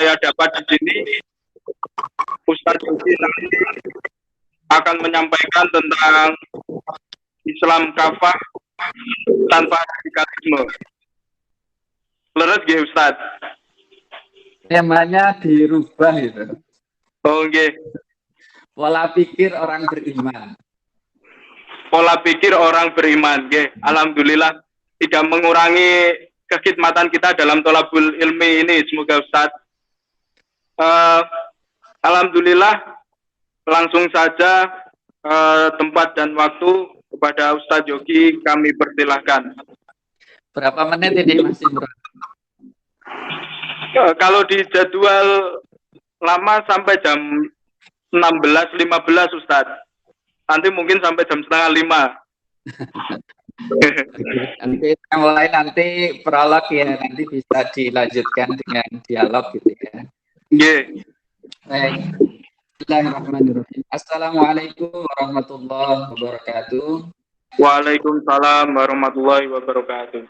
saya dapat di sini, Ustadz Yogi nanti akan menyampaikan tentang Islam kafah tanpa radikalisme. Leres nggih Ustadz? Temanya dirubah itu. Oh nggih. Pola pikir orang beriman. Pola pikir orang beriman, nggih. Alhamdulillah tidak mengurangi kekhidmatan kita dalam thalabul ilmi ini, semoga Ustadz. Alhamdulillah, langsung saja tempat dan waktu kepada Ustadz Yogi kami persilahkan. Berapa menit ini Mas Imron? Kalau di jadwal lama sampai jam 16.15 Ustadz. Nanti mungkin sampai jam 4:30. Nanti mulai nanti prolog ya, nanti bisa dilanjutkan dengan dialog gitu ya. Yeah. Baik. Bismillahirrahmanirrahim. Assalamualaikum warahmatullahi wabarakatuh. Waalaikumsalam warahmatullahi wabarakatuh.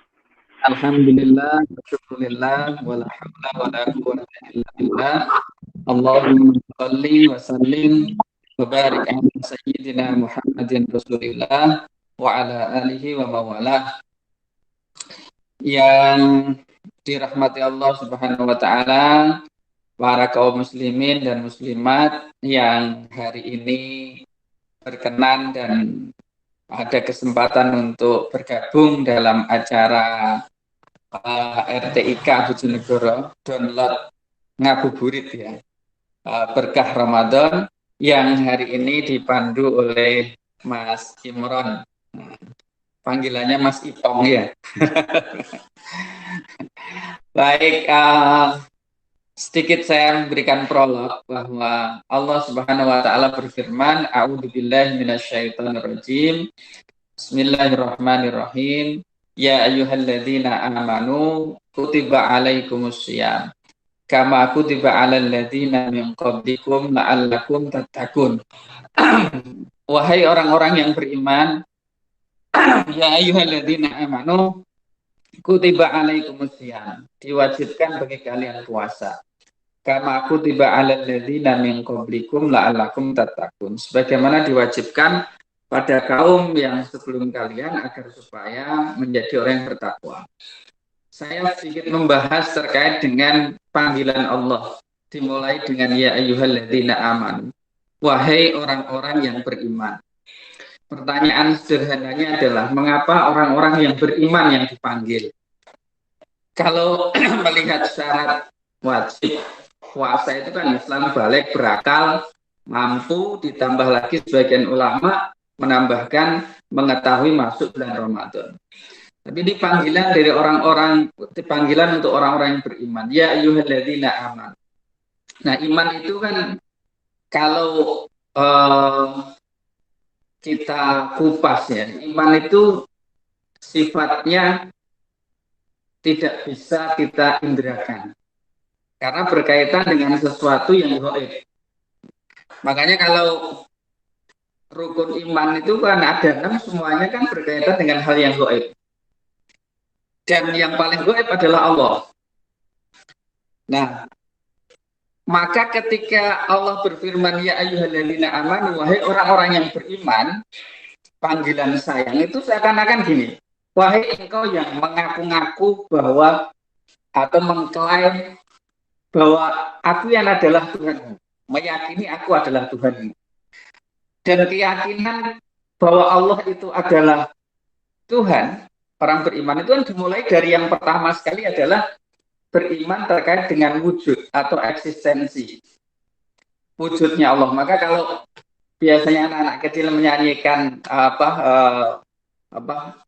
Alhamdulillah, syukurillah, wala haula wala quwwata illa billah. Allahumma shalli wa sallim wa barik ala sayyidina Muhammadin Rasulillah wa ala alihi wa mawalah. Yang dirahmati Allah Subhanahu wa taala, para kaum muslimin dan muslimat yang hari ini berkenan dan ada kesempatan untuk bergabung dalam acara RTIK Bojonegoro download ngabuburit ya, berkah Ramadan yang hari ini dipandu oleh Mas Imron, panggilannya Mas Ipong ya. Baik, sedikit saya memberikan prolog bahwa Allah Subhanahu wa taala berfirman, a'udzubillahi minasyaitonirrajim. Bismillahirrahmanirrahim. Ya ayyuhalladzina amanu kutiba alaikumussyiyam kama kutiba alal ladzina min qablikum la'allakum tattaqun. Wahai orang-orang yang beriman, ya ayyuhalladzina amanu kutiba alaikumussyiyam, diwajibkan bagi kalian puasa. Kama kutiba alal ladzina min qablikum la'allakum tattaqun, sebagaimana diwajibkan pada kaum yang sebelum kalian agar supaya menjadi orang yang bertakwa. Saya sedikit membahas terkait dengan panggilan Allah, dimulai dengan ya ayyuhalladzina amanu, wahai orang-orang yang beriman. Pertanyaan sederhananya adalah mengapa orang-orang yang beriman yang dipanggil? Kalau melihat syarat wajib puasa itu kan Islam balik berakal, mampu, ditambah lagi sebagian ulama menambahkan mengetahui masuk bulan Ramadan. Tapi di panggilan dari orang-orang, di panggilan untuk orang-orang yang beriman, ya ayyuhalladzina aman. Nah, iman itu kan kalau kita kupas ya, iman itu sifatnya tidak bisa kita inderakan karena berkaitan dengan sesuatu yang gaib. Makanya kalau rukun iman itu kan ada 6, semuanya kan berkaitan dengan hal yang gaib. Dan yang paling gaib adalah Allah. Nah, maka ketika Allah berfirman ya ayyuhalladzina amanu, wahai orang-orang yang beriman, panggilan sayang itu seakan-akan gini, wahai engkau yang mengaku-ngaku bahwa atau mengklaim bahwa aku yang adalah Tuhanmu, meyakini aku adalah Tuhanmu. Dan keyakinan bahwa Allah itu adalah Tuhan, orang beriman itu kan dimulai dari yang pertama sekali adalah beriman terkait dengan wujud atau eksistensi wujudnya Allah. Maka kalau biasanya anak-anak kecil menyanyikan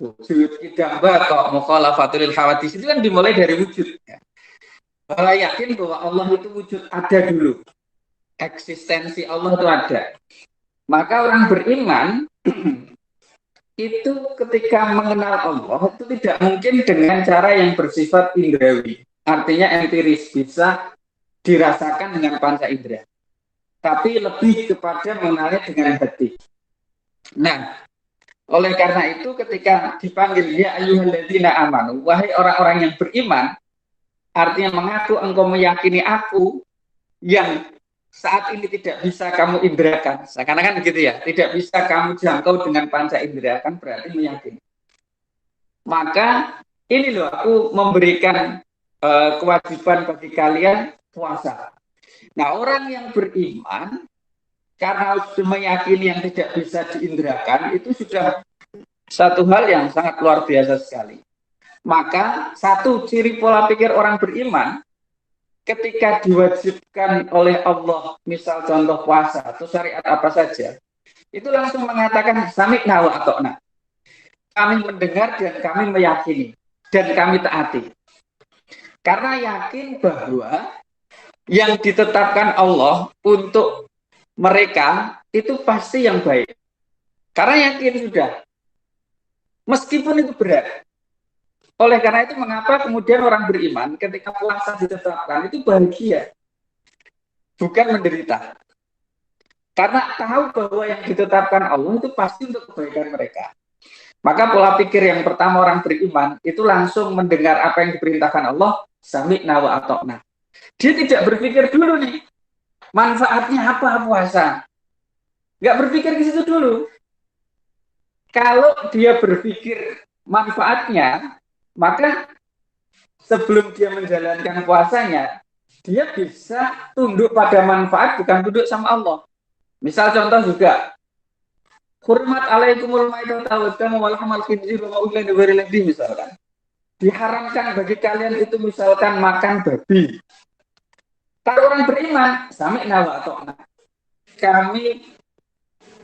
wujud idamba atau mukhalafatul hawadits, itu kan dimulai dari wujud. Bahwa yakin bahwa Allah itu wujud, ada dulu, eksistensi Allah itu ada. Maka orang beriman itu ketika mengenal Allah itu tidak mungkin dengan cara yang bersifat indrawi, artinya empiris, bisa dirasakan dengan panca indera, tapi lebih kepada mengenalnya dengan hati. Nah, oleh karena itu ketika dipanggil ya ayyuhalladzina amanu, wahai orang-orang yang beriman, Artinya mengaku engkau meyakini aku yang saat ini tidak bisa kamu indrakan. Seakan-akan begitu ya. Tidak bisa kamu jangkau dengan panca indera, kan berarti meyakini. Maka ini loh aku memberikan kewajiban bagi kalian puasa. Nah, orang yang beriman karena meyakini yang tidak bisa diindrakan itu sudah satu hal yang sangat luar biasa sekali. Maka satu ciri pola pikir orang beriman ketika diwajibkan oleh Allah, misal contoh puasa atau syariat apa saja, itu langsung mengatakan sami'na wa ata'na. Kami mendengar dan kami meyakini dan kami taati. Karena yakin bahwa yang ditetapkan Allah untuk mereka itu pasti yang baik. Karena yakin sudah. Meskipun itu berat. Oleh karena itu mengapa kemudian orang beriman ketika puasa ditetapkan itu bahagia. Bukan menderita. Karena tahu bahwa yang ditetapkan Allah itu pasti untuk kebaikan mereka. Maka pola pikir yang pertama orang beriman itu langsung mendengar apa yang diperintahkan Allah, sami'na wa ata'na. Dia tidak berpikir dulu nih, manfaatnya apa puasa. Nggak berpikir ke situ dulu. Kalau dia berpikir manfaatnya, maka sebelum dia menjalankan puasanya, dia bisa tunduk pada manfaat, bukan tunduk sama Allah. Misal contoh juga, hurmat alaikumul maidata wa damu wal hamal khinzir wa ma'ulan di misalkan. Diharamkan bagi kalian itu misalkan makan babi. Kalau orang beriman, sami'na wa ata'na. Kami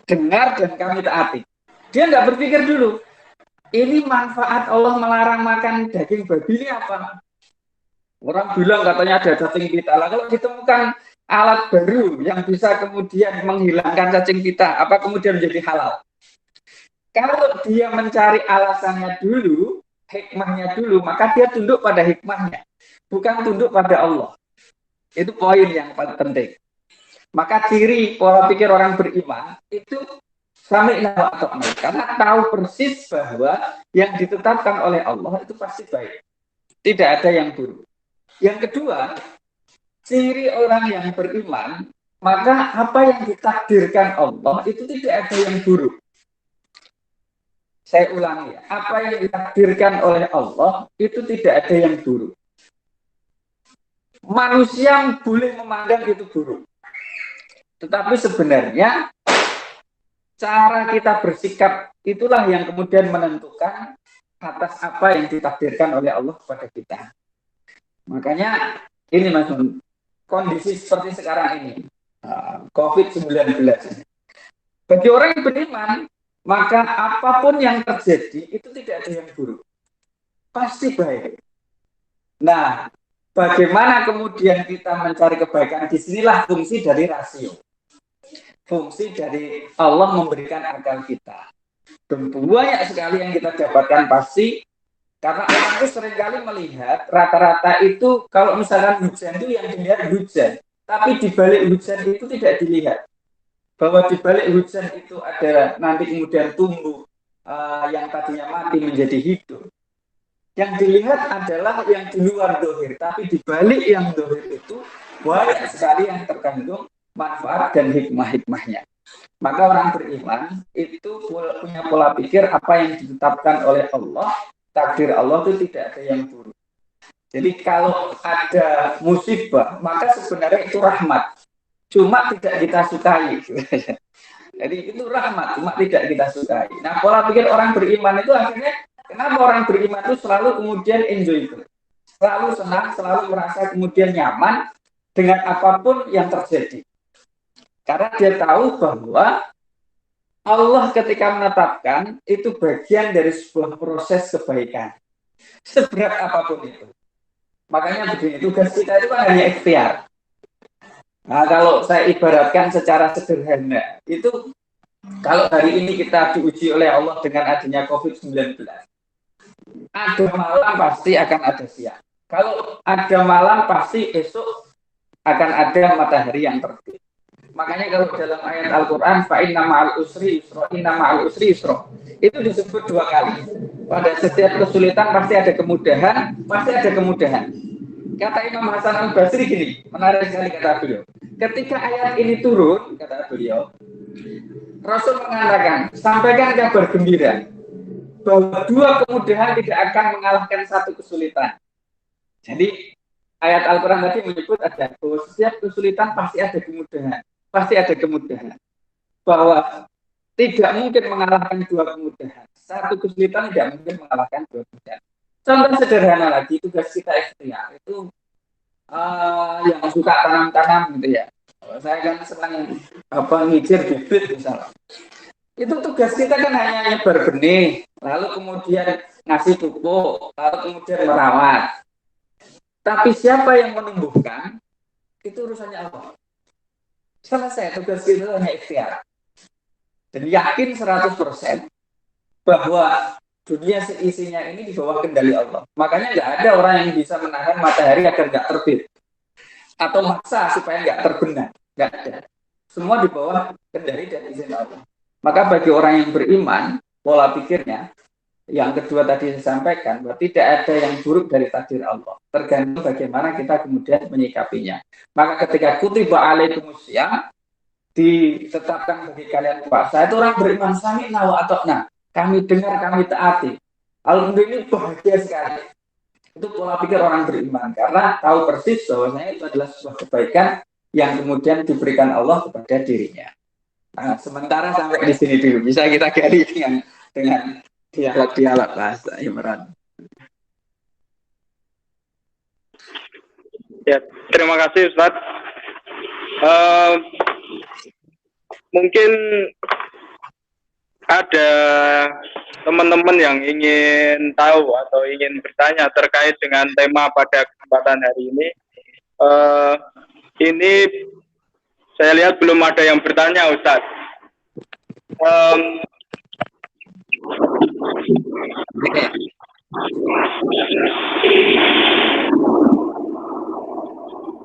dengar dan kami taati. Dia nggak berpikir dulu, ini manfaat Allah melarang makan daging babi ini apa? Orang bilang katanya ada cacing pita. Lah kalau ditemukan alat baru yang bisa kemudian menghilangkan cacing pita, apa kemudian menjadi halal? Kalau dia mencari alasannya dulu, hikmahnya dulu, maka dia tunduk pada hikmahnya, bukan tunduk pada Allah. Itu poin yang paling penting. Maka ciri pola pikir orang beriman itu sami'na wa ata'na, karena tahu persis bahwa yang ditetapkan oleh Allah itu pasti baik. Tidak ada yang buruk. Yang kedua, ciri orang yang beriman, maka apa yang ditakdirkan Allah itu tidak ada yang buruk. Saya ulangi, apa yang ditakdirkan oleh Allah itu tidak ada yang buruk. Manusia boleh memandang itu buruk. Tetapi sebenarnya cara kita bersikap itulah yang kemudian menentukan atas apa yang ditakdirkan oleh Allah kepada kita. Makanya ini Mas, kondisi seperti sekarang ini, COVID-19. Bagi orang yang beriman, maka apapun yang terjadi itu tidak ada yang buruk. Pasti baik. Nah, bagaimana kemudian kita mencari kebaikan? Disinilah fungsi dari rasio. Fungsi dari Allah memberikan akal kita. Dan banyak sekali yang kita dapatkan pasti, karena orang itu seringkali melihat rata-rata itu kalau misalkan hujan itu yang dilihat hujan, tapi di balik hujan itu tidak dilihat bahwa di balik hujan itu ada nanti kemudian tumbuh yang tadinya mati menjadi hidup. Yang dilihat adalah yang di luar dohir, tapi di balik yang dohir itu banyak sekali yang terkandung manfaat dan hikmah-hikmahnya. Maka orang beriman itu punya pola pikir apa yang ditetapkan oleh Allah, takdir Allah itu tidak ada yang buruk. Jadi kalau ada musibah, maka sebenarnya itu rahmat. Cuma tidak kita sukai. Jadi itu rahmat, cuma tidak kita sukai. Nah, pola pikir orang beriman itu akhirnya, kenapa orang beriman itu selalu kemudian enjoy itu? Selalu senang, selalu merasa kemudian nyaman dengan apapun yang terjadi. Karena dia tahu bahwa Allah ketika menetapkan itu bagian dari sebuah proses kebaikan. Seberat apapun itu. Makanya begini, tugas kita itu kan hanya ikhtiar. Nah, kalau saya ibaratkan secara sederhana, itu kalau hari ini kita diuji oleh Allah dengan adanya COVID-19, ada malam pasti akan ada siang. Kalau ada malam pasti esok akan ada matahari yang terbit. Makanya kalau dalam ayat Al-Quran, fa'inna ma'al usri yusra, inna ma'al usri yusra, itu disebut 2 kali. Pada setiap kesulitan pasti ada kemudahan, pasti ada kemudahan. Kata Imam Hasan Al-Basri gini, menarik sekali kata beliau. Ketika ayat ini turun, kata beliau, Rasul mengatakan, sampaikan kabar gembira bahwa dua kemudahan tidak akan mengalahkan satu kesulitan. Jadi ayat Al-Quran tadi menyebut ada bahwa setiap kesulitan pasti ada kemudahan, pasti ada kemudahan. Bahwa tidak mungkin mengalahkan dua kemudahan. Satu kesulitan tidak mungkin mengalahkan dua kemudahan. Contoh sederhana lagi, tugas kita ikhtiar itu yang suka tanam-tanam gitu ya. Saya kan senang ngijir bibit misalnya. Itu tugas kita kan hanya nyebar benih, lalu kemudian ngasih pupuk, lalu kemudian merawat. Tapi siapa yang menumbuhkan, itu urusannya Allah. Selesai, tugas kita hanya ikhtiar. Dan yakin 100% bahwa dunia seisinya ini di bawah kendali Allah. Makanya nggak ada orang yang bisa menahan matahari agar nggak terbit. Atau maksa supaya nggak terbenam. Nggak ada. Semua di bawah kendali dan izin Allah. Maka bagi orang yang beriman, pola pikirnya, yang kedua tadi saya sampaikan, bahwa tidak ada yang buruk dari takdir Allah. Tergantung bagaimana kita kemudian menyikapinya. Maka ketika kutiba alaikumusya, ditetapkan bagi kalian puasa, itu orang beriman sami'na wa ata'na. Kami dengar, kami taati. Alhamdulillah ini bahagia sekali. Itu pola pikir orang beriman. Karena tahu persis bahwasanya itu adalah sebuah kebaikan yang kemudian diberikan Allah kepada dirinya. Nah, sementara sampai di sini dulu. Bisa kita gali dengan dialog-dialog bahasa Imran. Ya, terima kasih Ustaz. Mungkin ada teman-teman yang ingin tahu atau ingin bertanya terkait dengan tema pada kesempatan hari ini. Ini saya lihat belum ada yang bertanya, Ustaz.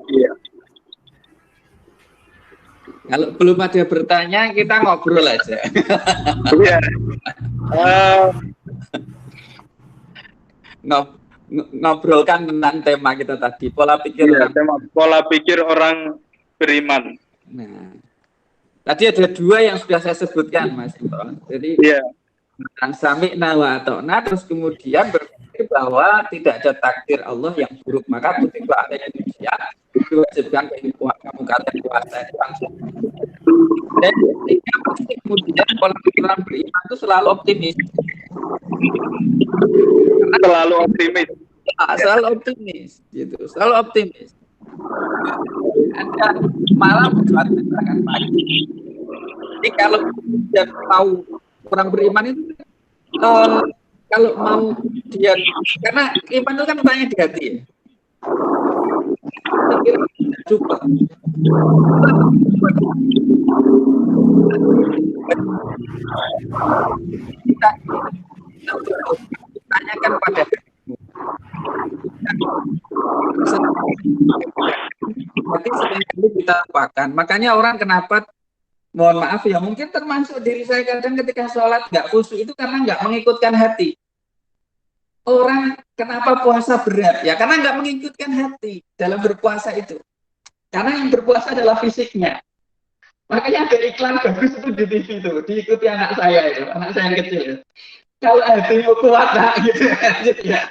Iya. Kalau belum ada bertanya, kita ngobrol aja. Iya. Ngobrolkan tentang tema kita tadi, pola pikir. Iya, tema pola pikir orang beriman. Nah, tadi ada dua yang sudah saya sebutkan, Mas Imron. Jadi, tentang sami'na wa ata'na, terus kemudian berpikir bahwa tidak ada takdir Allah yang buruk. Maka kutiba alaikumusya, diwajibkan bagi kamu kalian puasa itu langsung. Dan pasti kemudian pola pikiran beriman itu selalu optimis. Selalu optimis. Selalu optimis, gitu. Selalu optimis. Anda malam akan pagi. Jadi kalau dia tahu orang beriman itu kalau mau dia, karena iman itu kan tanya di hati ya. Cukup. Kita tanyakan pada berarti seringkali kita lupakan. Makanya orang kenapa, mohon maaf ya, mungkin termasuk diri saya kadang ketika sholat nggak khusyuk itu karena nggak mengikutkan hati. Orang kenapa puasa berat? Ya karena nggak mengikutkan hati dalam berpuasa itu. Karena yang berpuasa adalah fisiknya. Makanya ada iklan bagus itu di TV itu, diikuti anak saya itu, anak saya yang kecil. Kalau hatimu kuat, nah, gitu ya.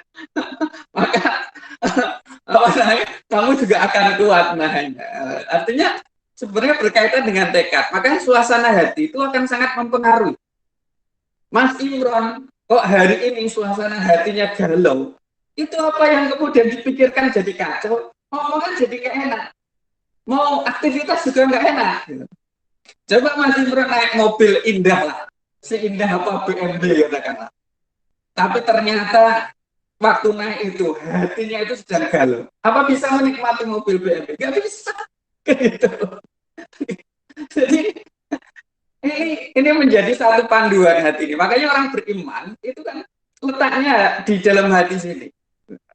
Maka kamu juga akan kuat. Nah, artinya sebenarnya berkaitan dengan tekad. Makanya suasana hati itu akan sangat mempengaruhi. Mas Imron, kok hari ini suasana hatinya galau? Itu apa yang kemudian dipikirkan jadi kacau? Ngomongan jadi gak enak. Mau aktivitas juga gak enak. Coba Mas Imron naik mobil indah lah. Seindah apa BMW katakanlah. Tapi ternyata waktu naik itu hatinya itu sedang galau. Apa bisa menikmati mobil BMW? Gak bisa. Gitu. Jadi ini menjadi satu panduan hati ini. Makanya orang beriman itu kan letaknya di dalam hati sini.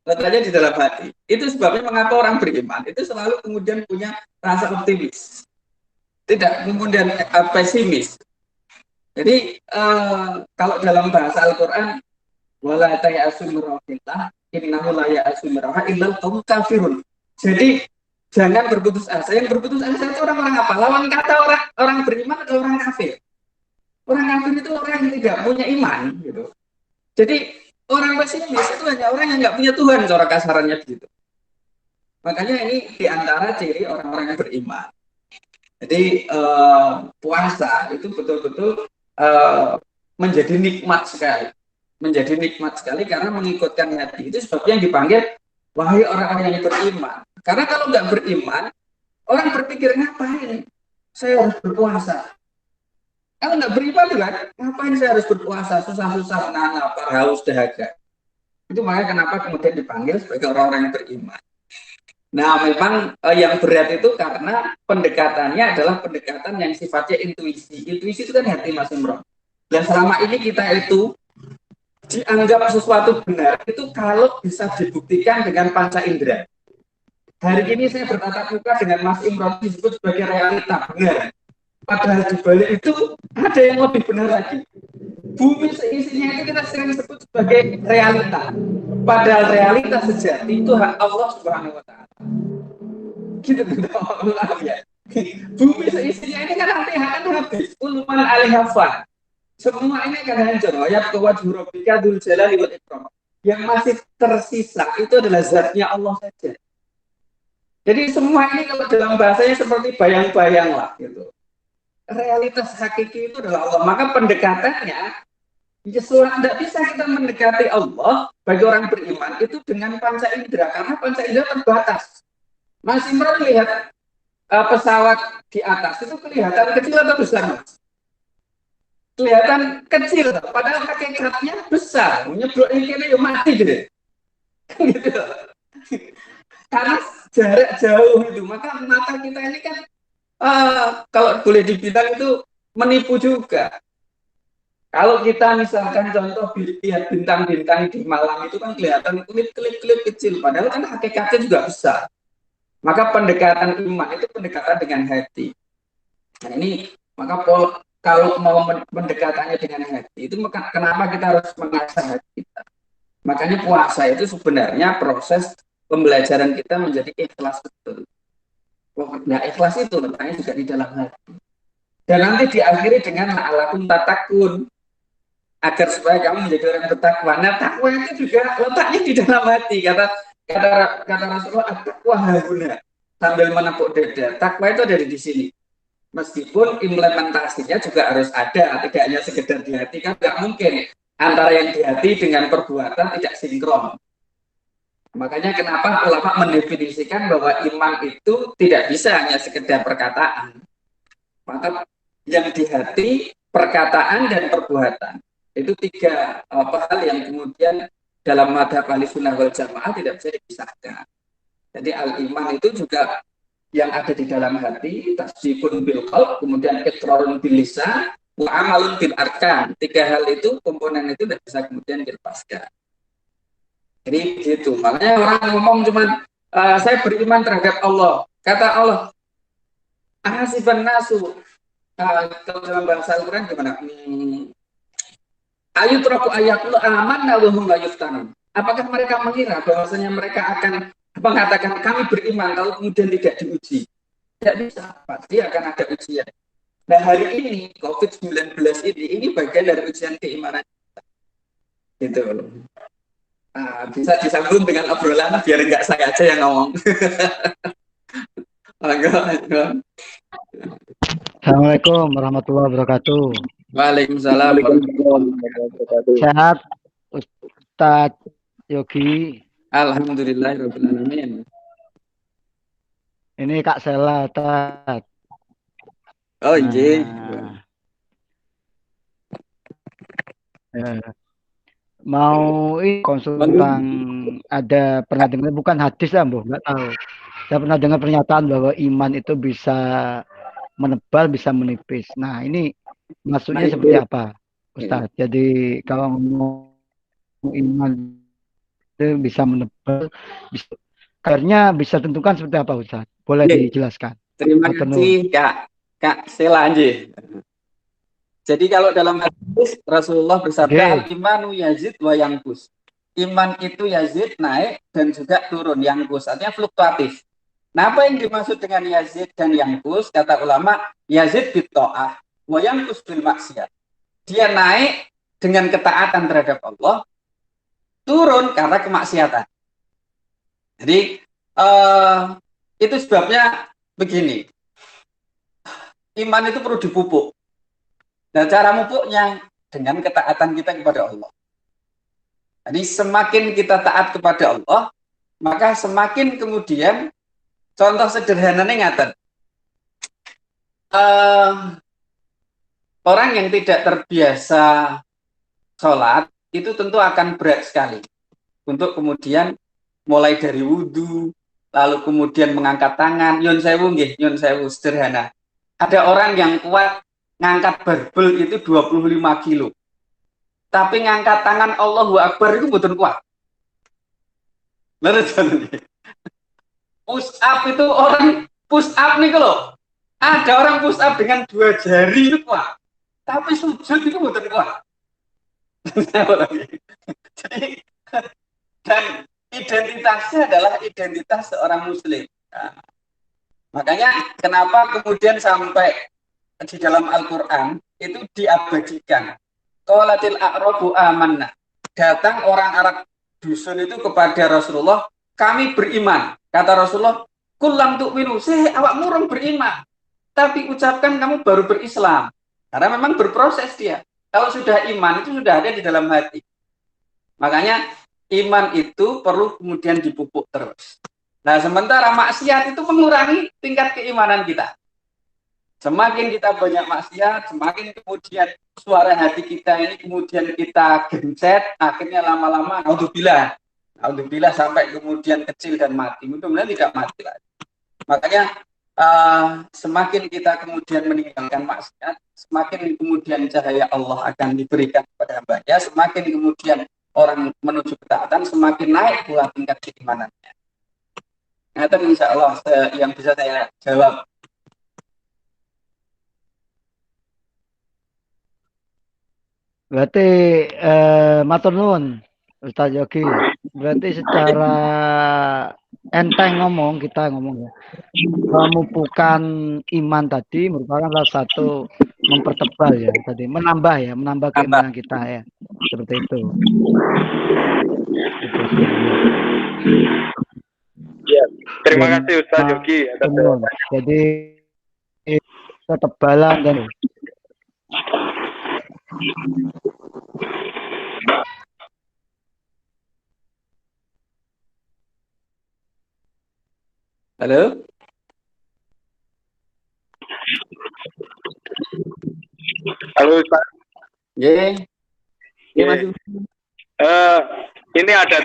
Letaknya di dalam hati. Itu sebabnya mengapa orang beriman itu selalu kemudian punya rasa optimis. Tidak kemudian pesimis. Jadi kalau dalam bahasa Al-Quran Wala ta'asu mirrahillah innahu la ya'asu mirrah illal qaum kafirun. Jadi jangan berputus asa. Yang berputus asa itu orang-orang apa? Lawan kata orang beriman atau orang kafir. Orang kafir itu orang yang tidak punya iman gitu. Jadi orang pesimis itu hanya orang yang nggak punya Tuhan, cara kasarannya begitu. Makanya ini diantara ciri orang-orang yang beriman. Jadi puasa itu betul-betul menjadi nikmat sekali. Menjadi nikmat sekali karena mengikutkan hati. Itu sebabnya yang dipanggil wahai orang-orang yang beriman. Karena kalau nggak beriman, orang berpikir ngapain saya harus berpuasa. Kalau nggak beriman kan, ngapain saya harus berpuasa, susah-susah menahan lapar, haus, dahaga. Itu makanya kenapa kemudian dipanggil sebagai orang-orang yang beriman. Nah, memang yang berat itu karena pendekatannya adalah pendekatan yang sifatnya intuisi. Intuisi itu kan hati Mas Imron. Dan selama ini kita itu dianggap sesuatu benar itu kalau bisa dibuktikan dengan panca indera. Hari ini saya bertatap muka dengan Mas Imron disebut sebagai realita benar. Padahal di balik itu ada yang lebih benar lagi. Bumi seisinya itu kita sering sebut sebagai realita. Padahal realita sejati itu hak Allah Subhanahu wa taala. Gitu Allah ya. Bumi seisinya ini kan nanti akan habis. Uluman alihafan. Semua ini akan hancur. Ayat kewajhu rabbika dzul jalali wal ikram. Yang masih tersisa itu adalah zatnya Allah saja. Jadi semua ini kalau dalam bahasanya seperti bayang-bayang lah gitu. Realitas hakiki itu adalah Allah. Maka pendekatannya tidak bisa kita mendekati Allah bagi orang beriman itu dengan panca indera karena panca indera terbatas. Mas Imran lihat pesawat di atas itu kelihatan kecil atau besar, Mas? Kelihatan kecil, padahal hakikatnya besar. Nyeblok ini ya mati gitu. Gitu. Karena jarak jauh itu, maka mata kita ini kan kalau boleh dibilang itu menipu juga. Kalau kita misalkan contoh lihat bintang-bintang di malam itu kan kelihatan kelip-kelip kecil, padahal kan hakikatnya juga besar. Maka pendekatan iman itu pendekatan dengan hati. Nah ini maka kalau mau pendekatannya dengan hati itu kenapa kita harus mengasah hati kita? Makanya puasa itu sebenarnya proses pembelajaran kita menjadi ikhlas betul. Nah ikhlas itu letaknya juga di dalam hati. Dan nanti diakhiri dengan la'alakum tatakun agar supaya kamu menjadi orang bertakwa. Nah takwa itu juga letaknya di dalam hati. Kata Rasulullah, takwa hahuna sambil menepuk dada. Takwa itu ada di sini. Meskipun implementasinya juga harus ada, tidak hanya sekedar di hati, kan nggak mungkin antara yang di hati dengan perbuatan tidak sinkron. Makanya kenapa ulama mendefinisikan bahwa iman itu tidak bisa hanya sekedar perkataan. Maka yang di hati, perkataan dan perbuatan itu tiga hal yang kemudian dalam madhab ahlussunnah wal jamaah tidak bisa dipisahkan. Jadi al-iman itu juga yang ada di dalam hati, tasdikun bil qalb, kemudian iqrarun bil lisan, wa amalun bil arkan. Tiga hal itu, komponen itu tidak bisa kemudian dilepaskan. Jadi gitu. Makanya orang ngomong cuman saya beriman terhadap Allah. Kata Allah, ahasiban nasu. Kalau dalam bahasa Al-Quran gimana? Ayutraku ayatul amanna wa hum la yuftanun. Apakah mereka mengira bahwasanya mereka akan mengatakan kami beriman kalau kemudian tidak diuji? Tidak bisa, pasti akan ada ujian. Nah hari ini COVID-19 ini bagian dari ujian keimanan kita. Gitu. Bisa disambung dengan obrolan biar enggak saya aja yang ngomong. Assalamualaikum warahmatullahi wabarakatuh. Waalaikumsalam warahmatullahi wabarakatuh. Sehat Ustadz Yogi. Alhamdulillahirrahmanirrahim. Ini Kak Sela, Ustadz. Oh iya. Mau konsul tentang ada pernah dengar bukan hadis lah, Bu, nggak tahu. Saya pernah dengar pernyataan bahwa iman itu bisa menebal, bisa menipis. Nah, ini maksudnya seperti apa, Ustadz? Jadi kalau ngomong iman itu bisa menebal, bisa, akhirnya bisa tentukan seperti apa, Ustadz? Boleh dijelaskan? Terima kasih Kak Sela. Jadi kalau dalam hadis Rasulullah bersabda Oke. al-imanu yazid wa yanqus. Iman itu yazid naik dan juga turun, yanqus artinya fluktuatif. Nah, apa yang dimaksud dengan yazid dan yanqus? Kata ulama, yazid bit ta'ah wa yanqus bil maksiat. Dia naik dengan ketaatan terhadap Allah, turun karena kemaksiatan. Jadi itu sebabnya begini. Iman itu perlu dipupuk. Nah, cara mupuknya dengan ketaatan kita kepada Allah. Jadi semakin kita taat kepada Allah, maka semakin kemudian contoh sederhananya ngaten. Orang yang tidak terbiasa sholat itu tentu akan berat sekali untuk kemudian mulai dari wudhu, lalu kemudian mengangkat tangan. Nyun sewu sederhana. Ada orang yang kuat ngangkat barbel itu 25 kilo. Tapi ngangkat tangan Allahu Akbar itu betul kuat. Push up itu orang push up nih kalau ada orang push up dengan 2 jari itu kuat. Tapi sujud itu betul kuat. Jadi, dan identitasnya adalah identitas seorang muslim. Nah, makanya kenapa kemudian sampai di dalam Al-Quran itu diabadikan. Qalatil a'rabu amanna. Datang orang Arab dusun itu kepada Rasulullah, kami beriman. Kata Rasulullah, kulam tu'minu, awak murung beriman. Tapi ucapkan kamu baru berislam. Karena memang berproses dia. Kalau sudah iman itu sudah ada di dalam hati. Makanya iman itu perlu kemudian dipupuk terus. Nah, sementara maksiat itu mengurangi tingkat keimanan kita. Semakin kita banyak maksiat, semakin kemudian suara hati kita ini kemudian kita gencet, akhirnya lama-lama naudzubillah sampai kemudian kecil dan mati. Mudah-mudahan tidak mati lagi. Makanya semakin kita kemudian meninggalkan maksiat, semakin kemudian cahaya Allah akan diberikan kepada hambanya, semakin kemudian orang menuju ketaatan, semakin naik pula tingkat keimanannya. Nah, itu insya Allah yang bisa saya jawab. Berarti matur nuwun Ustaz Yogi. Berarti secara enteng kita ngomong ya. Memupukkan iman tadi merupakan salah satu mempertebal ya tadi, menambah keimanan kita ya. Seperti itu. Ya, terima kasih Ustaz Yogi atas jawabannya. Jadi ketebalan dan Halo? Halo Ustaz. Yeah. Ini ada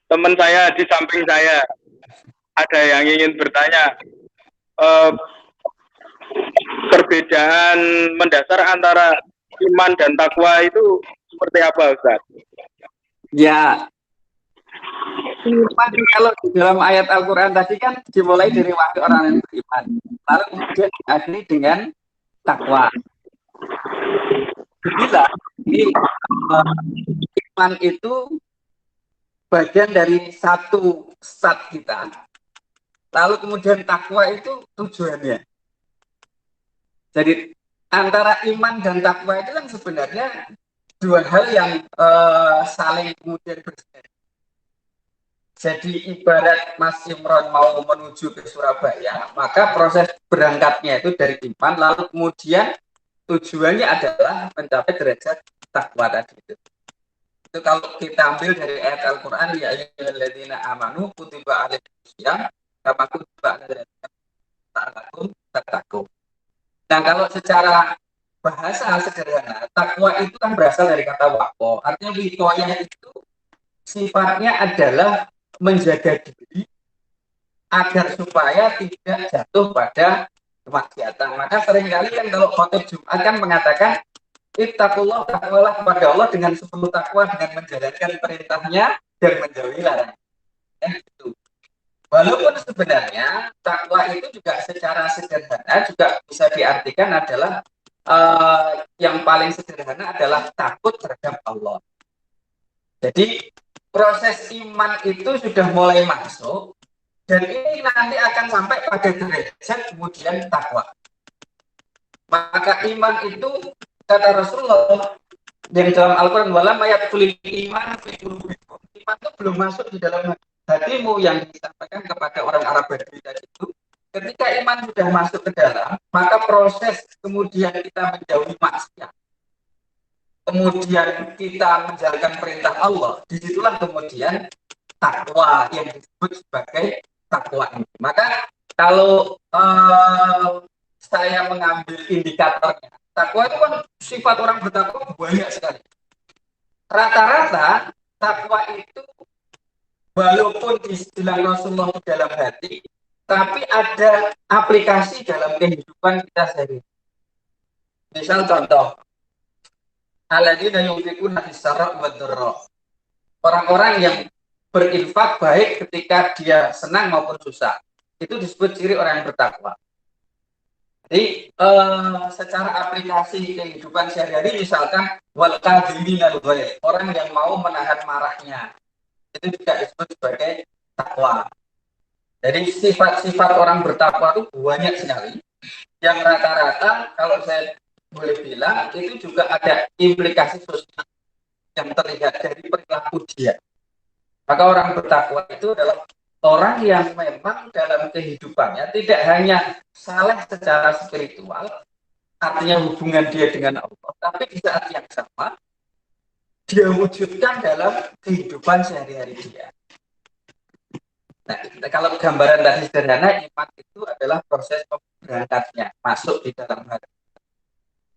teman saya di samping saya. Ada yang ingin bertanya. Perbedaan mendasar antara iman dan takwa itu seperti apa, Ustaz? Ya, iman kalau di dalam ayat Al-Quran tadi kan dimulai dari wahyu orang yang beriman, lalu kemudian diakhiri dengan takwa. Bila iman itu bagian dari satu stat kita, lalu kemudian takwa itu tujuannya. Jadi antara iman dan takwa itu kan sebenarnya dua hal yang saling kemudian bersama. Jadi ibarat Mas Imron mau menuju ke Surabaya, maka proses berangkatnya itu dari iman, lalu kemudian tujuannya adalah mencapai derajat takwa tadi itu. Itu kalau kita ambil dari ayat Al-Quran, ya ayyuhalladzina amanu kutiba alaikumusiyam kama kutiba alal ladzina tattaqun. Nah, kalau secara bahasa sederhana, takwa itu kan berasal dari kata waqo. Artinya wiqoyah itu sifatnya adalah menjaga diri agar supaya tidak jatuh pada kemaksiatan. Maka seringkali kan kalau khotib Jumat kan mengatakan ittaqullah, takwalah kepada Allah dengan 10 takwa, dengan menjalankan perintahnya dan menjauhi larangannya. Gitu. Walaupun sebenarnya takwa itu juga secara sederhana juga bisa diartikan adalah yang paling sederhana adalah takut terhadap Allah. Jadi proses iman itu sudah mulai masuk dan ini nanti akan sampai pada derajat kemudian takwa. Maka iman itu kata Rasulullah yang dalam Al-Quran walam ayatul iman iman itu belum masuk di dalam hatimu yang disampaikan kepada orang Arab Badui tadi itu. Ketika iman sudah masuk ke dalam, maka proses kemudian kita menjauhi maksiat, kemudian kita menjalankan perintah Allah, disitulah kemudian takwa yang disebut sebagai takwa ini. Maka kalau saya mengambil indikatornya, takwa itu kan sifat orang bertakwa banyak sekali. Rata-rata takwa itu walaupun dibilang Rasulullah dalam hati, tapi ada aplikasi dalam kehidupan kita sehari. Misal contoh, alladzina yunfiquna fis-sarra'i wad-dharra. Orang-orang yang berinfak baik ketika dia senang maupun susah. Itu disebut ciri orang yang bertakwa. Jadi secara aplikasi kehidupan sehari-hari misalkan wal kadhiminal ghaidh, orang yang mau menahan marahnya. Itu juga disebut sebagai takwa. Jadi sifat-sifat orang bertakwa itu banyak sekali. Yang rata-rata kalau saya boleh bilang itu juga ada implikasi sosial yang terlihat dari perilaku dia. Maka orang bertakwa itu adalah orang yang memang dalam kehidupannya tidak hanya saleh secara spiritual, artinya hubungan dia dengan Allah, tapi di saat yang sama dia wujudkan dalam kehidupan sehari-hari dia. Nah, kalau gambaran tadi sederhana, iman itu adalah proses berangkatnya masuk di dalam hati.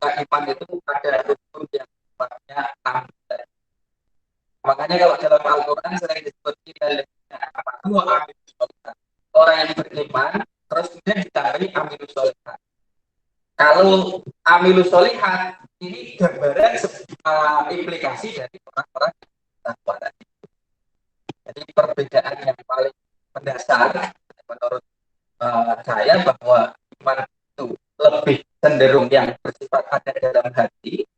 Nah, iman itu ada rukun yang sifatnya 6. Makanya kalau dalam Al-Quran sering disebut orang yang beriman, terus kemudian ditambahi amilus sholihat. Kalau amilus sholihat ini gambaran implikasi dari orang-orang takwa tadi. Jadi perbedaan yang paling mendasar menurut saya bahwa iman itu lebih cenderung yang bersifat ada dalam hati,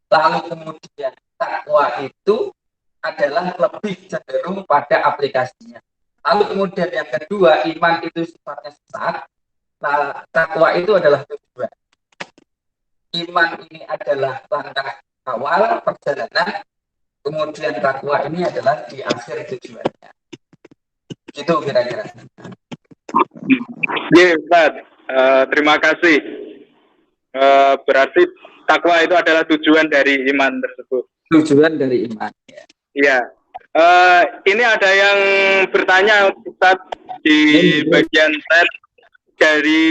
lalu kemudian takwa itu adalah lebih cenderung pada aplikasinya. Lalu kemudian yang kedua, iman itu sifatnya sesat, nah, takwa itu adalah tujuan. Iman ini adalah langkah awal perjalanan, kemudian takwa ini adalah di akhir tujuannya. Itu kira-kira. Ya, Ustaz. Terima kasih. Berarti takwa itu adalah tujuan dari iman tersebut. Tujuan dari iman. Iya. Ini ada yang bertanya, Ustaz, di bagian chat dari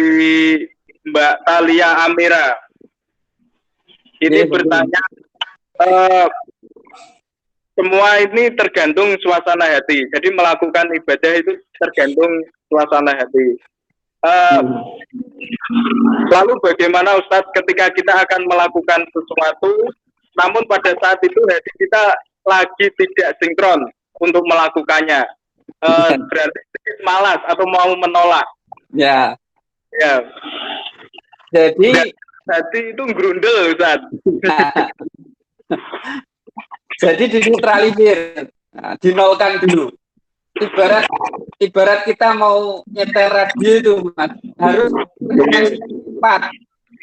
Mbak Talia Amira. Ini bertanya, semua ini tergantung suasana hati. Jadi melakukan ibadah itu tergantung suasana hati. Lalu bagaimana Ustadz ketika kita akan melakukan sesuatu, namun pada saat itu hati kita lagi tidak sinkron untuk melakukannya, berarti malas atau mau menolak. Ya. Ya. Jadi hati itu grundel, Ustadz. Jadi dinetralisir, dinolkan dulu. Ibarat kita mau nyetel radio itu, Mas, harus cepat.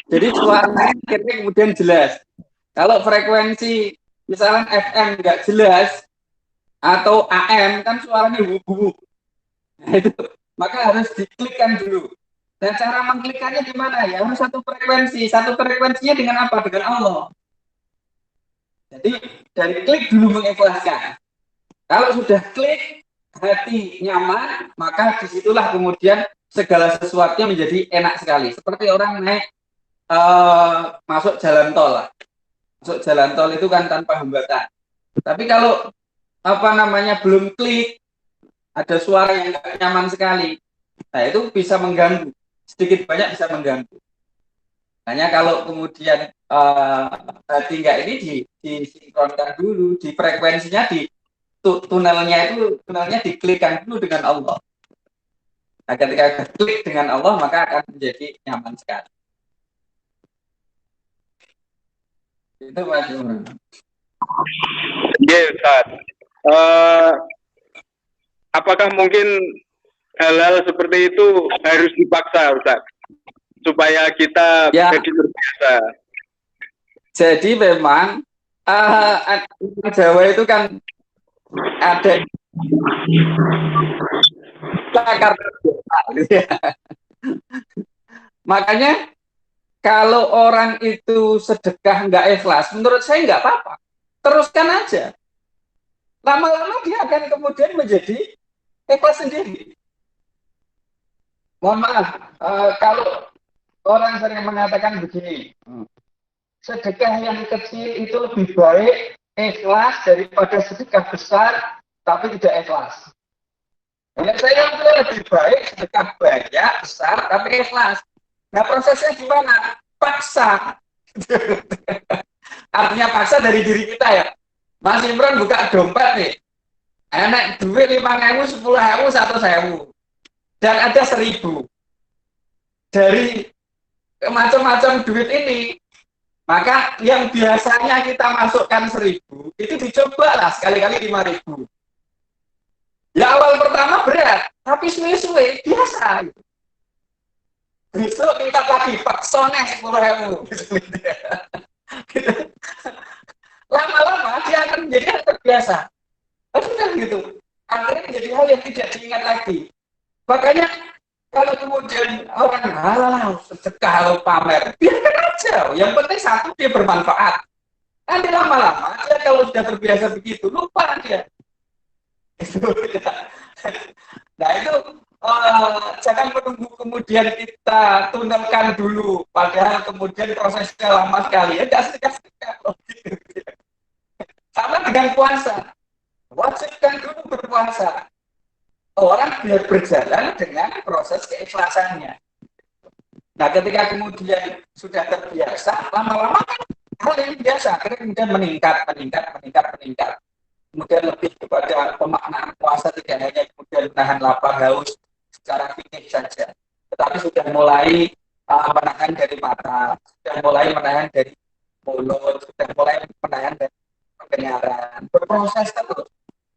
Jadi suaranya kemudian jelas. Kalau frekuensi misalnya FM nggak jelas atau AM kan suaranya wuh-wuh. Nah, itu maka harus diklikkan dulu. Dan cara mengklikkannya gimana ya? Harus satu frekuensi. Satu frekuensinya dengan apa? Dengan Allah. Jadi dari klik dulu mengikhlaskan. Kalau sudah klik, hati nyaman, maka disitulah kemudian segala sesuatunya menjadi enak sekali. Seperti orang naik masuk jalan tol lah. Masuk jalan tol itu kan tanpa hambatan. Tapi kalau belum klik, ada suara yang gak nyaman sekali. Nah itu bisa mengganggu. Sedikit banyak bisa mengganggu. Hanya kalau kemudian hati enggak ini disinkronkan dulu, di frekuensinya di tunelnya diklikkan dulu dengan Allah. Nah, ketika klik dengan Allah maka akan menjadi nyaman sekali. Itu Mas Imran. Yes, Ustaz. Apakah mungkin hal-hal seperti itu harus dipaksa, Ustaz, supaya kita Ya. jadi terbiasa? Jadi memang Jawa itu kan ada cakar, makanya kalau orang itu sedekah nggak ikhlas, menurut saya nggak apa-apa, teruskan aja. Lama-lama dia akan kemudian menjadi ikhlas sendiri. Mohon maaf, kalau orang sering mengatakan begini, sedekah yang kecil itu lebih baik ikhlas daripada sedekah besar tapi tidak ikhlas. Menurut saya itu lebih baik sedekah banyak, besar tapi ikhlas. Nah prosesnya gimana? Paksa. Artinya paksa dari diri kita ya. Mas Imran buka dompet nih, enak duit 5.000, 10.000, 1.000, dan ada 1.000. Dari macam-macam duit ini, maka yang biasanya kita masukkan 1.000 itu dicobalah sekali-kali 5.000. Ya awal pertama berat, tapi suwe-suwe biasa. Besok kita lagi paksa nih 10.000. Lama-lama dia akan menjadi terbiasa. Sudah gitu. Akhirnya menjadi hal yang tidak diingat lagi. Makanya kalau kemudian orang halah sedekah kalau pamer, biarkan aja. Yang penting satu dia bermanfaat. Nanti lama-lama dia kalau sudah terbiasa begitu lupa dia. Nah itu jangan menunggu kemudian kita tunelkan dulu, padahal kemudian prosesnya lama sekali. Ya tidak. Sama dengan puasa, wajibkan dulu berpuasa. Orang biar berjalan dengan proses keikhlasannya. Nah, ketika kemudian sudah terbiasa, lama-lama hal yang biasa, kemudian meningkat. Kemudian lebih kepada pemaknaan puasa, tidak hanya kemudian menahan lapar haus secara fikih saja, tetapi sudah mulai menahan dari mata, sudah mulai menahan dari mulut, sudah mulai menahan dari pendengaran, berproses terus.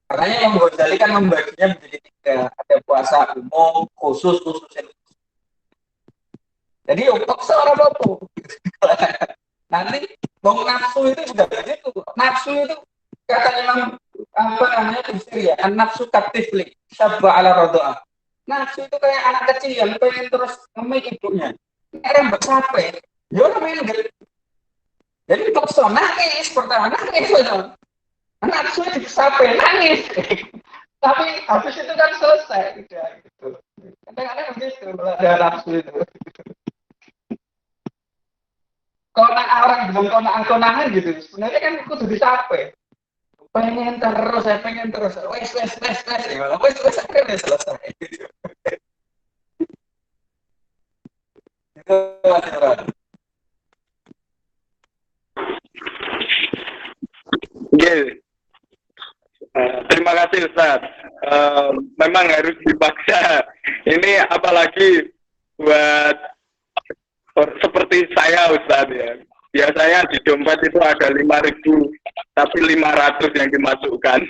Makanya Imam Ghazali kan membaginya menjadi 3, ada puasa umum, khusus. Jadi paksa orang apa? Nanti mau nafsu itu juga begitu. Nafsu itu kata Imam Busiri ya, nafsu katifli, syabba ala rodoa. Nafsu itu kayak anak kecil yang pengen terus ngemik ibunya. Rembet capek, ya udah main gitu. Jadi paksa nangis pertama, nangis. Nafsu itu sampai nangis. Tapi habis itu kan selesai udah gitu. Kadang-kadang begitu ada nafsu itu. Kalau orang bilang konangan gitu, sebenarnya kan kudu dicapai. Pengen terus, wes, akhirnya selesai. Itu Mas. Okay. Terima kasih Ustaz. Memang harus dipaksa. Ini apalagi buat seperti saya Ustaz ya. Biasanya di dompet itu ada 5.000, tapi 500 yang dimasukkan.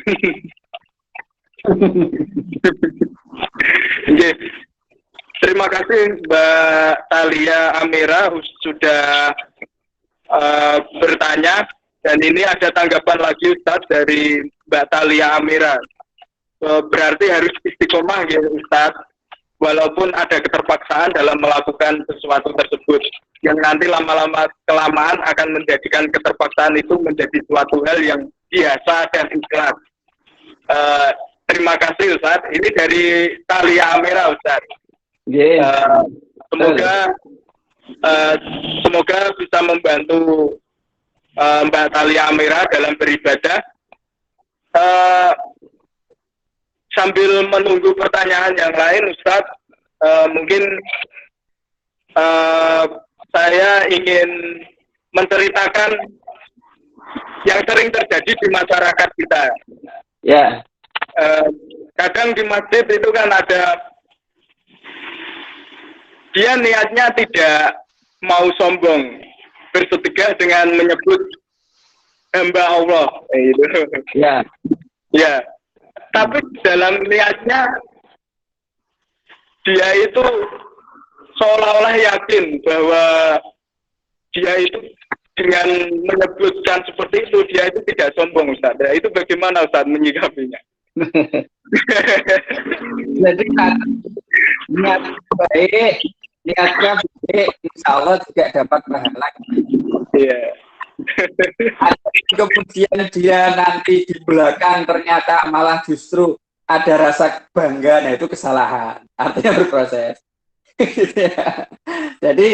Okay. Terima kasih Mbak Talia Amira sudah bertanya. Dan ini ada tanggapan lagi Ustaz dari Mbak Talia Amira. Berarti harus istiqomah ya Ustaz, walaupun ada keterpaksaan dalam melakukan sesuatu tersebut, yang nanti lama-lama kelamaan akan menjadikan keterpaksaan itu menjadi suatu hal yang biasa dan ikhlas. Terima kasih Ustaz. Ini dari Talia Amira Ustaz. Semoga bisa membantu Mbak Talia Amira dalam beribadah. Sambil menunggu pertanyaan yang lain, Ustadz, mungkin saya ingin menceritakan yang sering terjadi di masyarakat kita. Ya. Kadang di masjid itu kan ada, dia niatnya tidak mau sombong, bersedekah dengan menyebut hamba Allah. Itu. Ya. Ya. Tapi dalam niatnya dia itu seolah-olah yakin bahwa dia itu dengan menyebutkan seperti itu dia itu tidak sombong, Ustaz. Ya, itu bagaimana Ustaz menyikapinya? Jadi niat baik, niatnya baik, insya Allah juga dapat pahala. Iya. Kemudian dia nanti di belakang ternyata malah justru ada rasa bangga, nah itu kesalahan. Artinya berproses. Jadi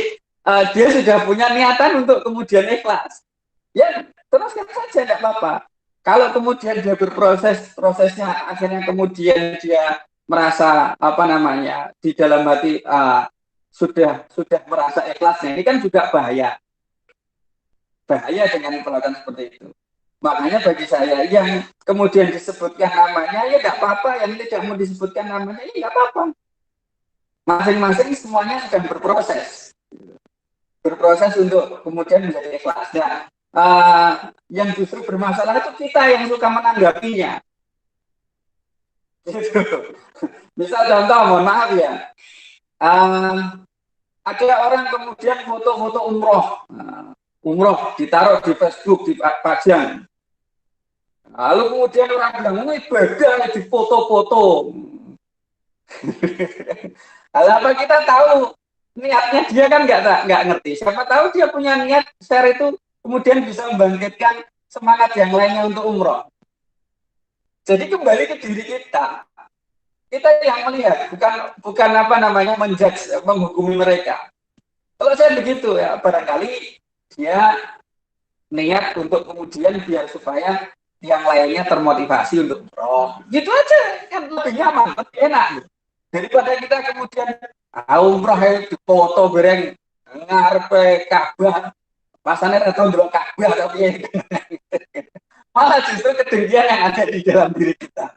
dia sudah punya niatan untuk kemudian ikhlas. Ya teruskan saja, tidak apa-apa. Kalau kemudian dia berproses, prosesnya akhirnya kemudian dia merasa di dalam hati sudah merasa ikhlasnya, ini kan juga bahaya dengan perlakuan seperti itu. Makanya bagi saya yang kemudian disebutkan namanya ya tidak apa-apa, yang tidak mau disebutkan namanya ya tidak apa-apa. Masing-masing semuanya sedang berproses untuk kemudian menjadi ikhlas. Nah, yang justru bermasalah itu kita yang suka menanggapinya. Gitu. Misal contoh, mohon maaf ya, ada orang kemudian foto-foto umroh ditaruh di Facebook, dipajang. Lalu kemudian orang bilang, ini ibadah di foto-foto. Apa kita tahu niatnya dia kan nggak ngerti. Siapa tahu dia punya niat share itu kemudian bisa membangkitkan semangat yang lainnya untuk umroh. Jadi kembali ke diri kita yang melihat, bukan menjudge, menghukumi mereka. Kalau saya begitu ya, barangkali dia niat untuk kemudian biar supaya yang lainnya termotivasi untuk umroh. Gitu aja, kan lebih nyaman, lebih enak. Daripada kita kemudian umroh di foto bareng ngarepe Ka'bah, pasane ora tau ndelok Ka'bah tapi malah justru kedengkian yang ada di dalam diri kita.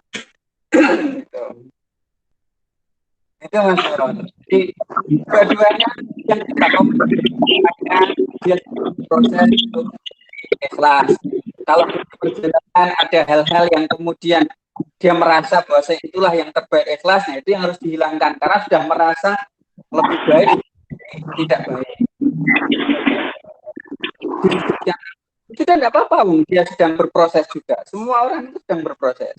Itu Mas Ron. Jadi dua-duanya yang kita dia proses untuk ikhlas. Kalau di perjalanan ada hal-hal yang kemudian dia merasa bahwa itulah yang terbaik ikhlasnya, itu yang harus dihilangkan karena sudah merasa lebih baik tidak baik. Itu kan tidak apa-apa, dia sedang berproses juga. Semua orang itu sedang berproses.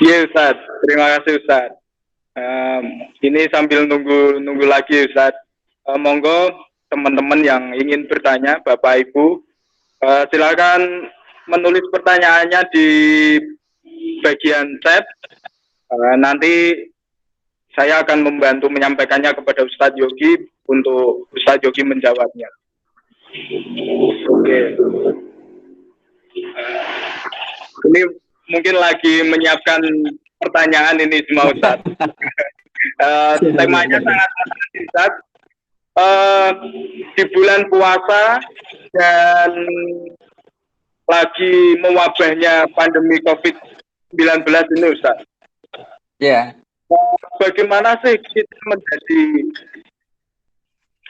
Iya Ustaz, terima kasih Ustaz. Ini sambil nunggu lagi Ustaz. Monggo teman-teman yang ingin bertanya, Bapak Ibu, silakan menulis pertanyaannya di bagian chat. Nanti saya akan membantu menyampaikannya kepada Ustadz Yogi untuk Ustadz Yogi menjawabnya. Oke. Ini mungkin lagi menyiapkan pertanyaan ini semua Ustadz. Temanya sangat menarik Ustadz. Di bulan puasa dan lagi mewabahnya pandemi COVID-19 ini Ustadz. Ya. Bagaimana sih kita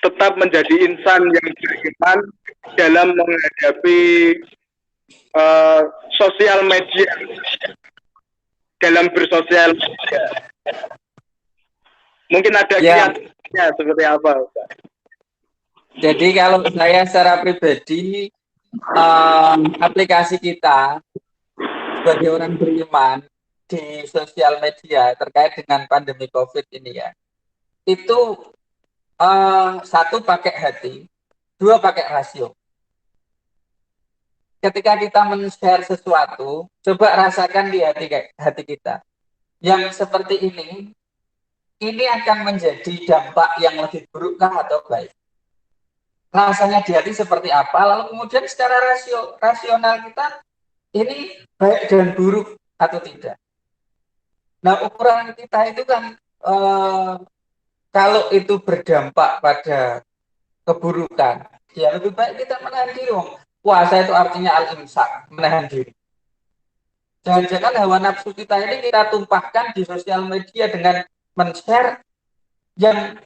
tetap menjadi insan yang beriman dalam menghadapi sosial media, dalam bersosial media? Mungkin ada kiatnya seperti apa Ustaz? Jadi kalau saya secara pribadi aplikasi kita sebagai orang beriman di sosial media terkait dengan pandemi COVID ini ya, itu satu pakai hati, dua pakai rasio. Ketika kita men-share sesuatu, coba rasakan di hati kita. Yang seperti ini akan menjadi dampak yang lebih buruk atau baik. Rasanya di hati seperti apa, lalu kemudian secara rasional kita ini baik dan buruk atau tidak. Nah, ukuran kita itu kan kalau itu berdampak pada keburukan, ya lebih baik kita menahan diri. Puasa itu artinya al-imsak, menahan diri. Jangan-jangan hawa nafsu kita ini kita tumpahkan di sosial media dengan men-share yang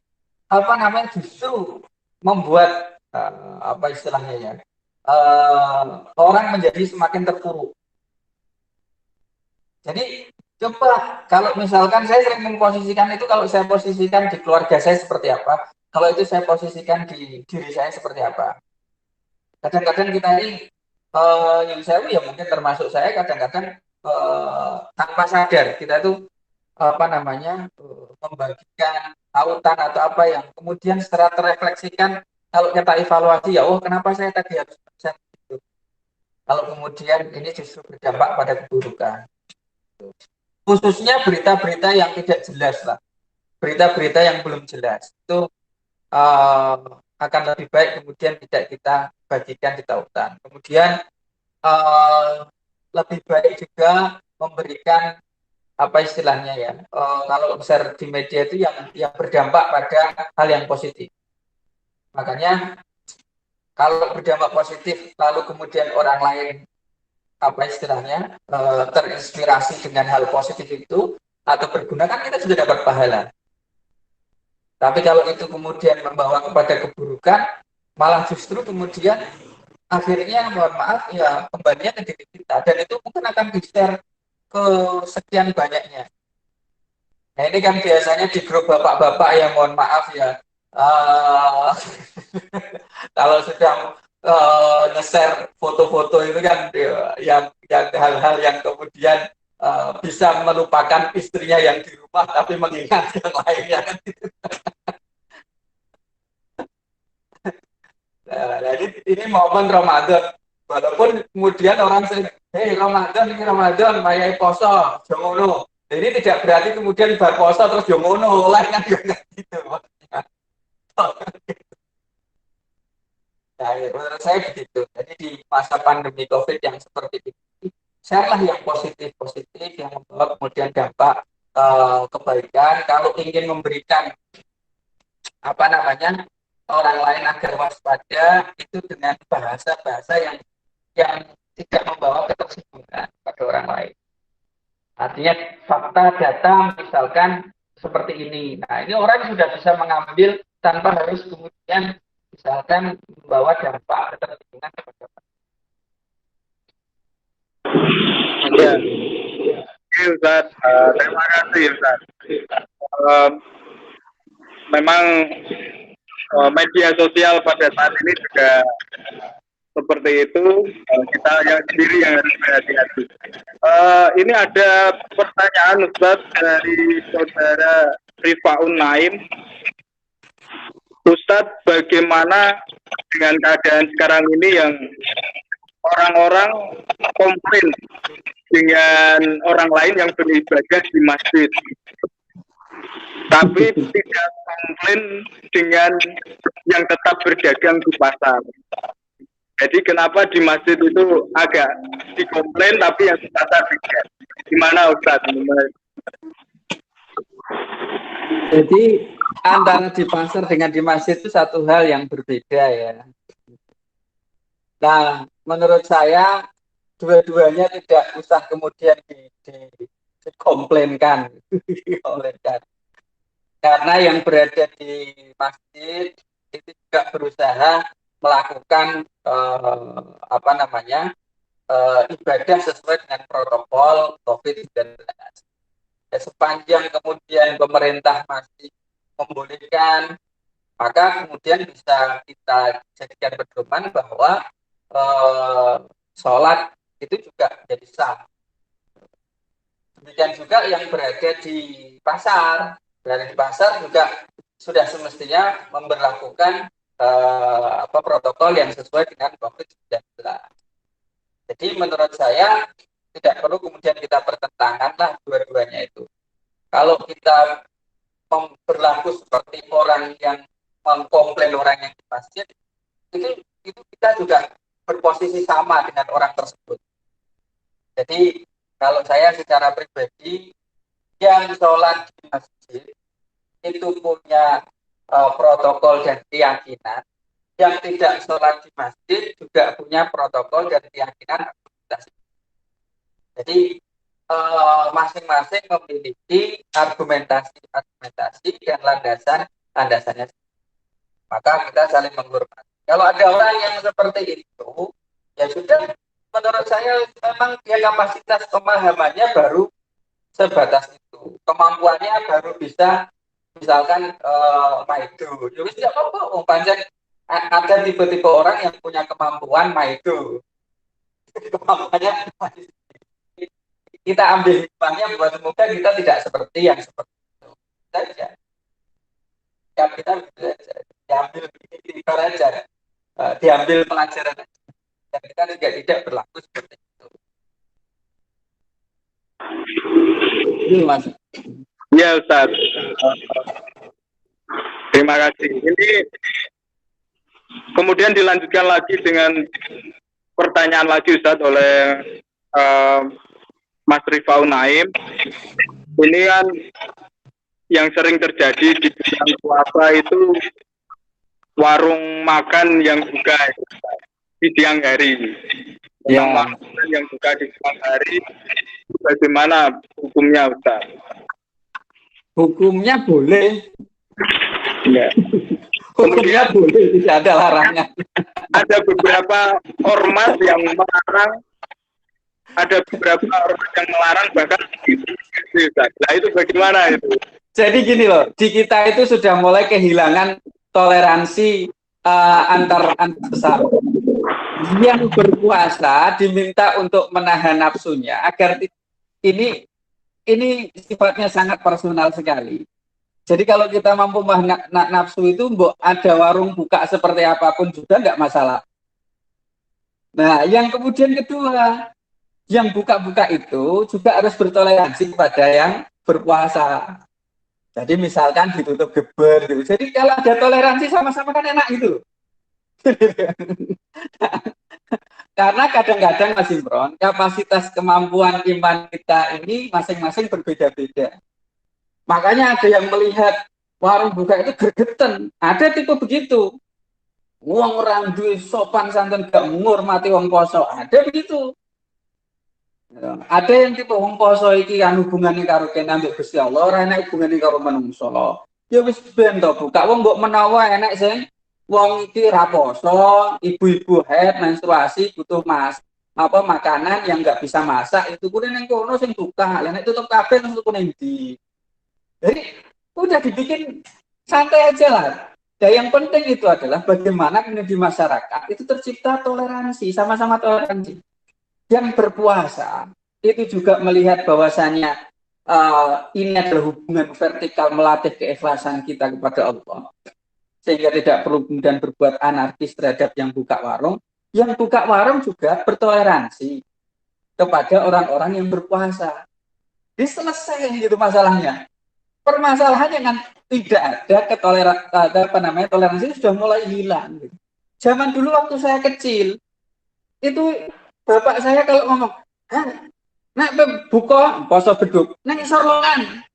justru membuat apa istilahnya ya, orang menjadi semakin terpuruk. Jadi coba kalau misalkan saya sering memposisikan itu, kalau saya posisikan di keluarga saya seperti apa, kalau itu saya posisikan di diri saya seperti apa. Kadang-kadang kita ini yang saya ya mungkin termasuk saya kadang-kadang tanpa sadar kita itu apa namanya membagikan tautan atau apa yang kemudian setelah terrefleksikan, kalau kita evaluasi ya, oh kenapa saya tadi harus persen gitu. Kalau kemudian ini justru berdampak pada keburukan. Khususnya berita-berita yang tidak jelas lah, berita-berita yang belum jelas itu akan lebih baik kemudian tidak kita bagikan di tautan. Kemudian lebih baik juga memberikan apa istilahnya ya, kalau share di media itu yang berdampak pada hal yang positif. Makanya kalau berdampak positif lalu kemudian orang lain apa istilahnya terinspirasi dengan hal positif itu atau berguna, kan kita sudah dapat pahala. Tapi kalau itu kemudian membawa kepada keburukan, malah justru kemudian akhirnya mohon maaf ya kembalinya ke diri kita, dan itu mungkin akan di-share ke sekian banyaknya. Nah ini kan biasanya di grup bapak-bapak yang mohon maaf ya, kalau sedang nge-share foto-foto itu kan yang hal-hal yang kemudian bisa melupakan istrinya yang di rumah tapi mengingat yang lainnya kan. Nah, jadi ini momen Ramadan, walaupun kemudian orang sering, hei Ramadan ini Ramadan, mayai poso, jongono. Jadi tidak berarti kemudian bar poso terus jongono, lain kan juga gitu. Nah, ya, menurut saya begitu. Jadi di masa pandemi COVID yang seperti ini, sharelah yang positif-positif yang membawa kemudian dampak kebaikan. Kalau ingin memberikan apa namanya orang lain agar waspada, itu dengan bahasa-bahasa yang tidak membawa ketersinggungan pada orang lain. Artinya fakta data misalkan seperti ini. Nah ini orang sudah bisa mengambil tanpa harus kemudian misalkan membawa dampak ketersinggungan kepada orang. Ya, Ustaz. Terima kasih Ustaz. Memang media sosial pada saat ini juga seperti itu, kita yang sendiri yang harus berhati-hati. Ini ada pertanyaan Ustaz dari saudara Rifaun Naim. Ustadz, bagaimana dengan keadaan sekarang ini yang orang-orang komplain dengan orang lain yang beribadah di masjid, tapi tidak komplain dengan yang tetap berdagang di pasar. Jadi kenapa di masjid itu agak dikomplain tapi yang di pasar tidak? Gimana Ustadz? Jadi antara di pasar dengan di masjid itu satu hal yang berbeda ya. Nah, menurut saya dua-duanya tidak usah kemudian dikomplainkan. Karena yang berada di masjid itu juga berusaha melakukan apa namanya ibadah sesuai dengan protokol COVID-19. Sepanjang kemudian pemerintah masih membolehkan, maka kemudian bisa kita jadikan pedoman bahwa sholat itu juga jadi sah. Demikian juga yang berada di pasar. Berada di pasar juga sudah semestinya memberlakukan protokol yang sesuai dengan COVID-19. Jadi menurut saya tidak perlu kemudian kita pertentangan lah dua-duanya itu. Kalau kita berlaku seperti orang yang mengkomplain orang yang di masjid, itu kita juga berposisi sama dengan orang tersebut. Jadi kalau saya secara pribadi, yang sholat di masjid itu punya protokol dan keyakinan, yang tidak sholat di masjid juga punya protokol dan keyakinan. Jadi masing-masing memiliki argumentasi dan landasannya. Maka kita saling menghormati. Kalau ada orang yang seperti itu, ya sudah, menurut saya memang dia kapasitas pemahamannya baru sebatas itu. Kemampuannya baru bisa misalkan maido. Ya wis tidak apa-apa, pancen ada tipe-tipe orang yang punya kemampuan maido. Kemampuannya kita ambil hikmahnya buat semoga kita tidak seperti yang seperti itu saja. Ya kita diambil ibarat aja, diambil pelajaran aja. Dan kita juga tidak berlaku seperti itu. Ini Mas. Ya Ustaz. Terima kasih. Ini kemudian dilanjutkan lagi dengan pertanyaan lagi Ustaz oleh Mas Rifaul Naim. Ini kan yang sering terjadi di bulan puasa itu warung makan yang buka di siang hari. Yang makan yang buka di siang hari, bagaimana hukumnya Ustaz? Hukumnya boleh. Ya. Hukumnya boleh, tidak ada larangan. Ada beberapa ormas yang melarang, ada beberapa ormas yang melarang bahkan nah itu bagaimana itu? Jadi gini loh, di kita itu sudah mulai kehilangan toleransi antar sesama. Yang berpuasa diminta untuk menahan nafsunya agar ini sifatnya sangat personal sekali. Jadi kalau kita mampu menahan nafsu itu, ada warung buka seperti apapun juga nggak masalah. Nah, yang kemudian kedua, yang buka-buka itu juga harus bertoleransi kepada yang berpuasa. Jadi misalkan ditutup geber gitu. Jadi kalau ada toleransi sama-sama kan enak gitu. Karena kadang-kadang Mas Imron, kapasitas kemampuan iman kita ini masing-masing berbeda-beda. Makanya ada yang melihat warung buka itu gergeten. Ada tipe begitu. Wong orang duwe sopan santun gak menghormati wong poso. Ada begitu. Ada yang tipe wong poso iki kan hubungane karo kene ambek Gusti Allah, ora enak hubungane karo manungsa. Ya wis ben to buka wong mbok menawa enak sing wong iki ra poso, ibu-ibu haid menstruasi butuh makanan yang nggak bisa masak itu kuwi ning kono sing buka. Lah nek tutup kabeh terus tuku ning ndi. Jadi udah dibikin santai aja lah. Dan yang penting itu adalah bagaimana di masyarakat itu tercipta toleransi, sama-sama toleransi. Yang berpuasa itu juga melihat bahwasannya ini adalah hubungan vertikal melatih keikhlasan kita kepada Allah. Sehingga tidak perlu kemudian berbuat anarkis terhadap yang buka warung. Yang buka warung juga bertoleransi kepada orang-orang yang berpuasa. Jadi selesai gitu masalahnya. Permasalahannya kan tidak ada toleransi sudah mulai hilang. Gitu. Zaman dulu waktu saya kecil itu bapak saya kalau ngomong, nak buka poso beduk, nang isor longan,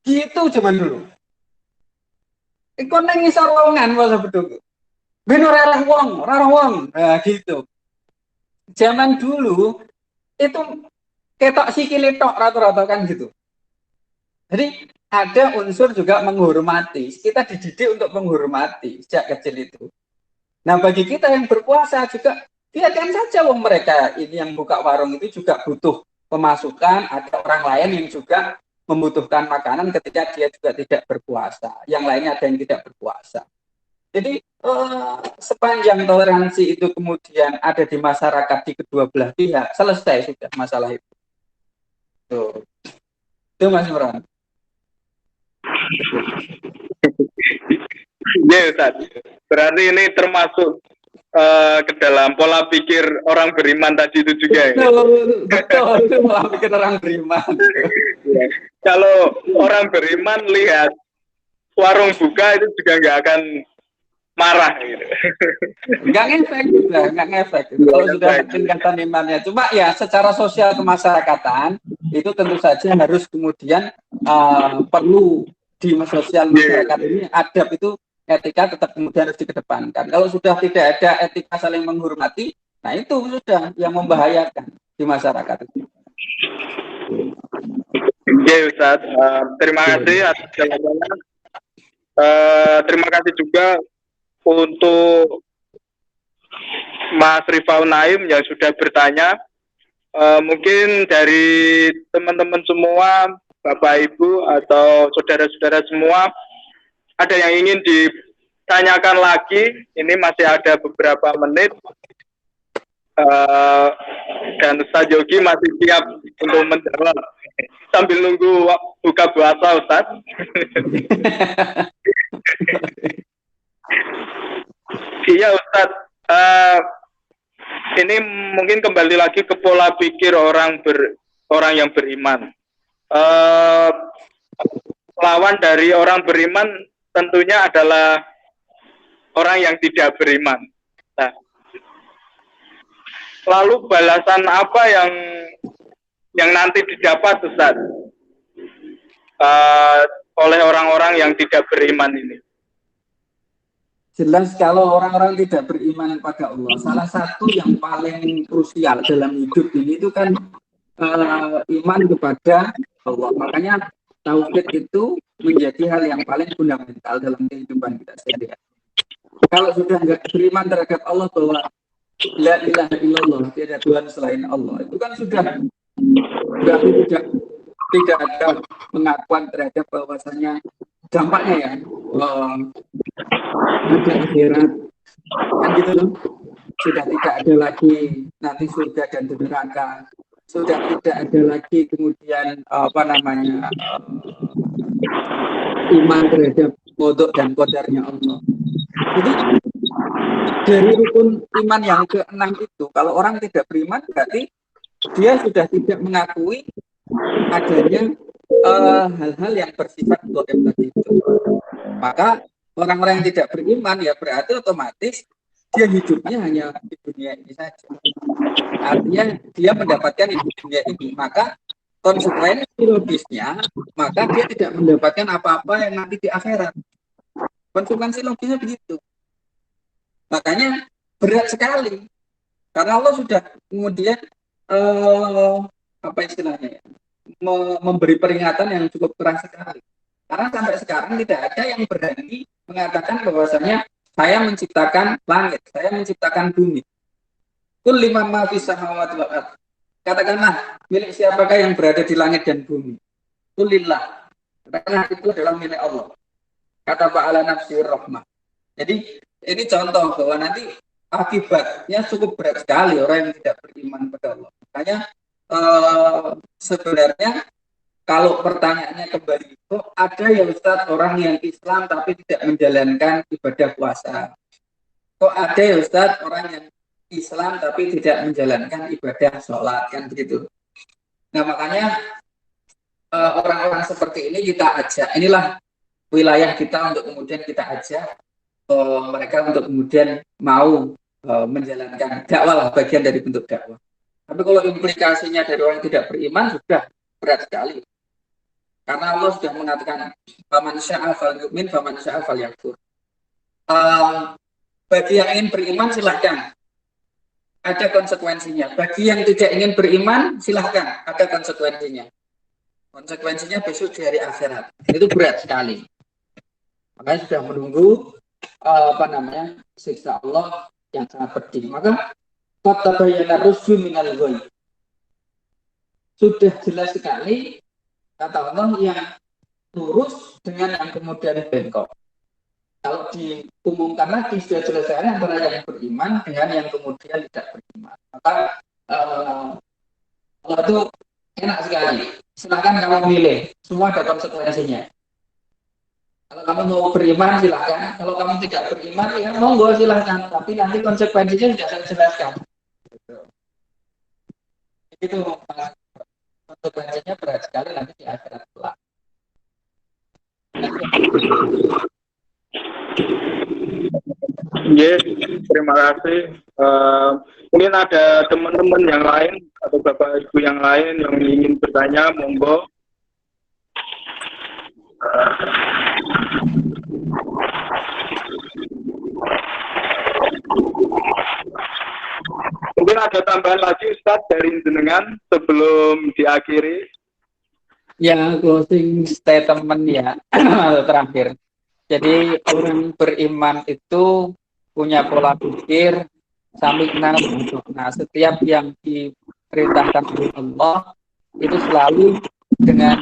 gitu zaman dulu. Ikut nang isor longan poso beduk, ben ora wong, gitu. Zaman dulu itu ketok sikile tok rata-rata kan gitu. Jadi ada unsur juga menghormati. Kita dididik untuk menghormati sejak kecil itu. Nah bagi kita yang berpuasa juga biarkan saja wong mereka ini yang buka warung itu juga butuh pemasukan, ada orang lain yang juga membutuhkan makanan ketika dia juga tidak berpuasa. Yang lainnya ada yang tidak berpuasa. Jadi sepanjang toleransi itu kemudian ada di masyarakat di kedua belah pihak, selesai sudah masalah itu. Tuh. Itu Mas Imran. Ya Ustaz. Berarti ini termasuk ke dalam pola pikir orang beriman tadi itu juga ya? Betul, itu pola pikir orang beriman. Ya. Kalau orang beriman lihat warung buka itu juga nggak akan marah gitu. Nggak ngefek juga, nggak ngefek. Kalau sudah tingkatan imannya. Cuma ya secara sosial kemasyarakatan itu tentu saja harus kemudian perlu di sosial masyarakat ini adab itu etika tetap kemudian harus dikedepankan. Kalau sudah tidak ada etika saling menghormati, nah itu sudah yang membahayakan di masyarakat. Oke Ustaz, terima kasih atas jawabannya. Terima kasih juga untuk Mas Rifaul Naim yang sudah bertanya. Mungkin dari teman-teman semua, Bapak Ibu atau saudara-saudara semua, ada yang ingin ditanyakan lagi? Ini masih ada beberapa menit. Dan Ustaz Yogi masih siap untuk menjawab sambil nunggu buka puasa, Ustaz. Iya, Ustaz. Ini mungkin kembali lagi ke pola pikir orang yang beriman. Lawan dari orang beriman tentunya adalah orang yang tidak beriman. Nah, lalu balasan apa yang nanti didapat, Ustaz, oleh orang-orang yang tidak beriman ini? Jelas kalau orang-orang tidak beriman pada Allah, salah satu yang paling krusial dalam hidup ini itu kan iman kepada Allah. Makanya tauhid itu menjadi hal yang paling fundamental dalam kehidupan kita sehari-hari. Kalau sudah nggak beriman terhadap Allah bahwa la ilaha illallah, tiada Tuhan selain Allah, itu kan sudah tidak ada pengakuan terhadap bahwasanya dampaknya ya ada akhirat kan gitu loh. Sudah tidak ada lagi nanti surga dan neraka, sudah tidak ada lagi kemudian iman terhadap qada dan qadarnya Allah. Jadi dari rukun iman yang ke-6 itu, kalau orang tidak beriman berarti dia sudah tidak mengakui adanya hal-hal yang bersifat gaib tadi itu. Maka orang-orang yang tidak beriman ya berarti otomatis dia hidupnya hanya di dunia ini saja. Artinya dia mendapatkan di dunia ini, maka konsekuensi logisnya, maka dia tidak mendapatkan apa-apa yang nanti di akhirat. Konsekuensi logisnya begitu. Makanya berat sekali. Karena Allah sudah kemudian apa istilahnya ya, memberi peringatan yang cukup keras sekali. Karena sampai sekarang tidak ada yang berani mengatakan bahwasanya saya menciptakan langit, saya menciptakan bumi. Kul liman ma fis samawati wal ardh. Katakanlah, milik siapakah yang berada di langit dan bumi? Kulillah. Katakanlah itu adalah milik Allah. Kata Ba'ala nafsi rahmah. Jadi ini contoh bahwa nanti akibatnya cukup berat sekali orang yang tidak beriman pada Allah. Makanya sebenarnya kalau pertanyaannya kembali itu, ada ya Ustadz orang yang Islam tapi tidak menjalankan ibadah puasa. Kok ada ya Ustadz orang yang Islam tapi tidak menjalankan ibadah sholat, kan begitu. Nah makanya orang-orang seperti ini kita ajak, inilah wilayah kita untuk kemudian kita ajak mereka untuk kemudian mau menjalankan dakwah lah, bagian dari bentuk dakwah. Tapi kalau implikasinya dari orang yang tidak beriman sudah berat sekali. Karena Allah sudah mengatakan faman syaa'a falyu'min faman syaa'a falyakfur. Bagi yang ingin beriman silahkan, ada konsekuensinya. Bagi yang tidak ingin beriman silahkan, ada konsekuensinya. Konsekuensinya besok di hari akhirat. Itu berat sekali. Makanya sudah menunggu siksa Allah yang sangat pedih. Maka qad tabayyana rusyu minal ghayy. Sudah jelas sekali kata Allah yang lurus dengan yang kemudian bengkok. Kalau diumumkan lagi sudah selesai antara yang beriman dengan yang kemudian tidak beriman. Maka Allah itu enak sekali. Silahkan kamu milih, semua ada konsekuensinya. Kalau kamu mau beriman silahkan, kalau kamu tidak beriman ya monggo silahkan. Tapi nanti konsekuensinya sudah saya jelaskan. Itu konsekuensinya berat sekali nanti di akhirat kelak. Yes, terima kasih. Mungkin ada teman-teman yang lain atau bapak ibu yang lain yang ingin bertanya, monggo. Mungkin ada tambahan lagi Ustadz dari jenengan sebelum diakhiri. Ya, closing statement ya terakhir. Jadi orang beriman itu punya pola pikir sami'na wa ata'na. Setiap yang diperintahkan oleh Allah itu selalu dengan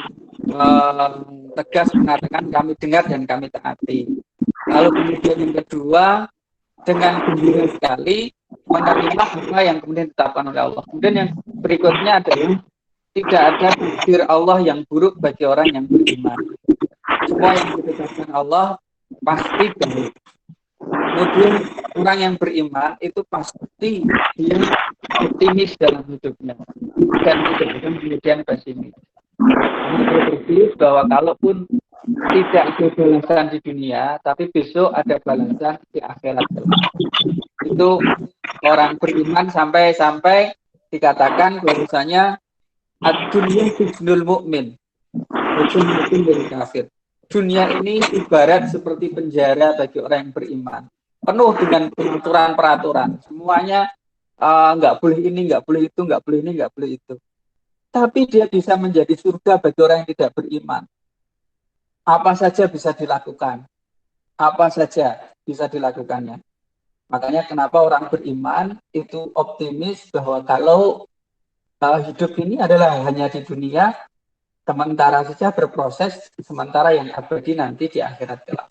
tegas mengatakan kami dengar dan kami taati. Lalu kemudian yang kedua, dengan gembira sekali menerima apa yang kemudian ditetapkan oleh Allah. Kemudian yang berikutnya adalah tidak ada takdir Allah yang buruk bagi orang yang beriman. Semua yang ditetapkan Allah pasti baik. Kemudian orang yang beriman itu pasti dia optimis dalam hidupnya dan tidak akan kemudian pesimis. Dia berpikir bahwa kalaupun tidak ada balasan di dunia, tapi besok ada balasan di akhirat. Itu orang beriman sampai dikatakan bahwasanya ad-dunya sijnul mu'min, bukan dari kafir. Dunia ini ibarat seperti penjara bagi orang yang beriman, penuh dengan peraturan-peraturan. Semuanya nggak boleh ini, nggak boleh itu, nggak boleh ini, nggak boleh itu. Tapi dia bisa menjadi surga bagi orang yang tidak beriman. Apa saja bisa dilakukan. Apa saja bisa dilakukannya. Makanya kenapa orang beriman itu optimis bahwa kalau hidup ini adalah hanya di dunia, sementara saja berproses, sementara yang abadi nanti di akhirat kelak.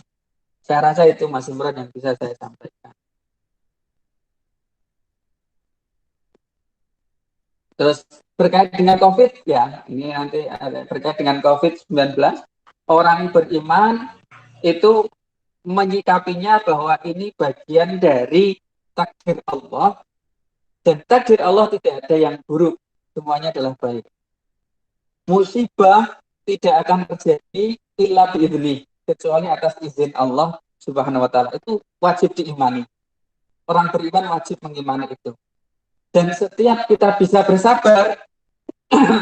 Saya rasa itu Mas Imran yang bisa saya sampaikan. Terus berkait dengan COVID, ya, ini nanti berkait dengan COVID-19, orang beriman itu menyikapinya bahwa ini bagian dari takdir Allah, dan takdir Allah tidak ada yang buruk, semuanya adalah baik. Musibah tidak akan terjadi illa biidznih, kecuali atas izin Allah Subhanahu wa taala. Itu wajib diimani. Orang beriman wajib mengimani itu. Dan setiap kita bisa bersabar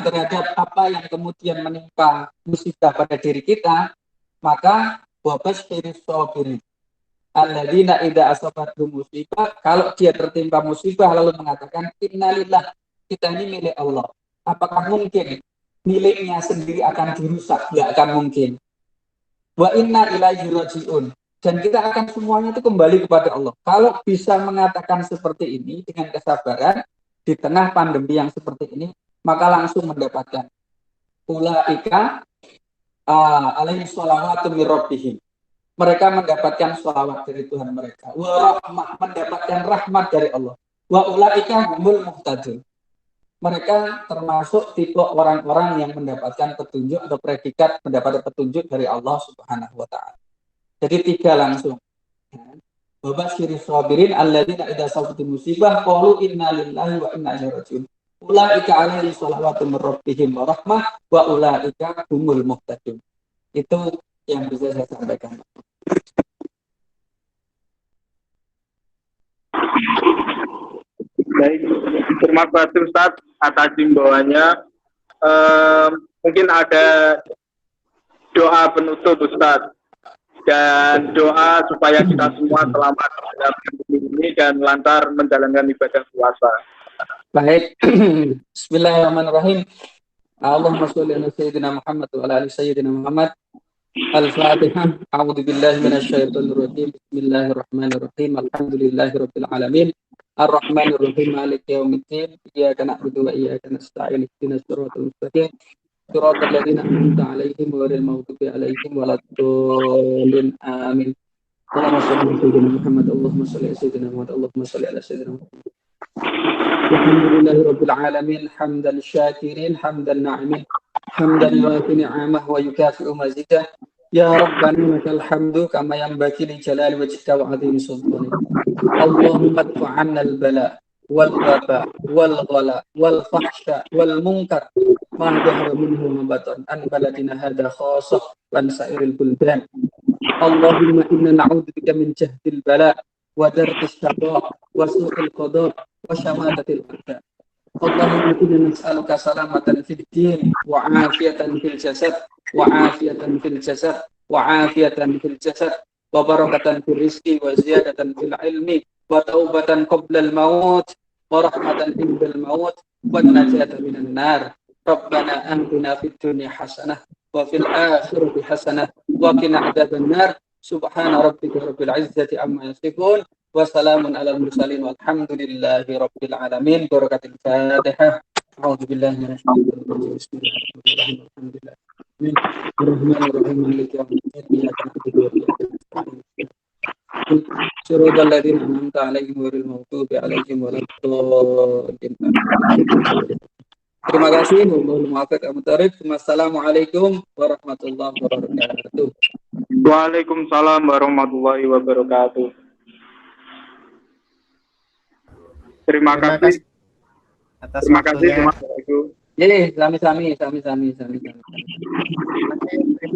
terhadap apa yang kemudian menimpa musibah pada diri kita, maka wabasyiris sabirin alladzina idza asabatuhum musibah, kalau dia tertimpa musibah lalu mengatakan innalillah, kita ini milik Allah. Apakah mungkin miliknya sendiri akan dirusak? Tidak akan mungkin. Wa inna ilaihi rajiun, dan kita akan semuanya itu kembali kepada Allah. Kalau bisa mengatakan seperti ini dengan kesabaran di tengah pandemi yang seperti ini, maka langsung mendapatkan ulaika alaihi sholawatu min rabbihim. Mereka mendapatkan sholawat dari Tuhan mereka. Wa rahmah, mendapatkan rahmat dari Allah. Wa ulaika humul muhtadun. Mereka termasuk tipe orang-orang yang mendapatkan petunjuk atau predikat mendapat petunjuk dari Allah Subhanahu wa taala. Jadi 3 langsung. Wabasyiris sabirin alladzina idza asabathum musibah qalu inna lillahi wa inna ilaihi raji'un. Ulaika alaihi sholawatu min rabbihim wa rahmah wa ulaika humul muhtadun. Itu yang bisa saya sampaikan. Baik, terima kasih Ustaz atas himbauannya. Mungkin ada doa penutup Ustaz, dan doa supaya kita semua selamat dalam pandemi ini dan lancar menjalankan ibadah puasa. Baik. Bismillahirrahmanirrahim. Allahumma sholli ala sayyidina Muhammad wa ala ali sayyidina Muhammad. Al-Fatihah. A'udzu billahi minasyaitonir rajim. Bismillahirrahmanirrahim. Alhamdulillahirabbil alamin. Ar-Rahmanir Rahim. Maliki yaumiddin. Iyyaka na'budu wa iyyaka nasta'in. Ihdinas siratal mustaqim. Siratal ladzina an'amta 'alaihim ghairil maghdubi 'alaihim waladdallin. Amin. Allahumma sholli ala sayyidina Muhammad. Allahumma sholli ala sayyidina Muhammad. Allahumma sholli ala sayyidina Muhammad. Alhamdulillahirabbil alamin. Hamdan syakirin, hamdan na'imin. Hamdan yuwafi ni'amah wa yukafi'u mazidah. Ya Rabbana lakal hamdu kama yanbaghi li jalali wajhika wa 'azimi sultanik. Allahumma adfa 'anna al-bala wal waba wal ghala wal fahsya wal munkar ma dhahara minhu wa batan an baladina hadha khassah wa sa'iril buldan. Allahumma inna na'udzubika min jahdil bala wa darkis syaqqa wa su'il qada wa syamatatil a'da. Allahumma inna nas'aluka salamatan fid din wa 'afiyatan fil jasad wa 'afiyatan fil jasad wa 'afiyatan fil jasad wa barakatan fil rizqi wa ziyadatan fil ilmi wa taubatan qabla al maut wa rahmatan indal maut wa najatan minan nar. Rabbana atina fid dunya hasanah wa fil akhirati hasanah wa qina adzaban nar. Subhana rabbika rabbil izzati amma yasifun Wassalamun ala mursalin walhamdulillahi rabbil alamin. Barakatul Fatihah. A'udzu billahi minasyaitonir rajim. Bismillahirrahmanirrahim. Alhamdulillah. Bismillahirrahmanirrahim. Maliki yaumiddin. Iyyaka na'budu wa iyyaka nasta'in. Siratal ladzina an'amta 'alaihim ghairil maghdubi 'alaihim waladdallin. Terima kasih. Wallahul muwaffiq. Wassalamualaikum warahmatullahi wabarakatuh. Waalaikumsalam warahmatullahi wabarakatuh. Terima kasih atas Terima kasih. waktunya. Assalamualaikum. Sami-sami. Terima kasih.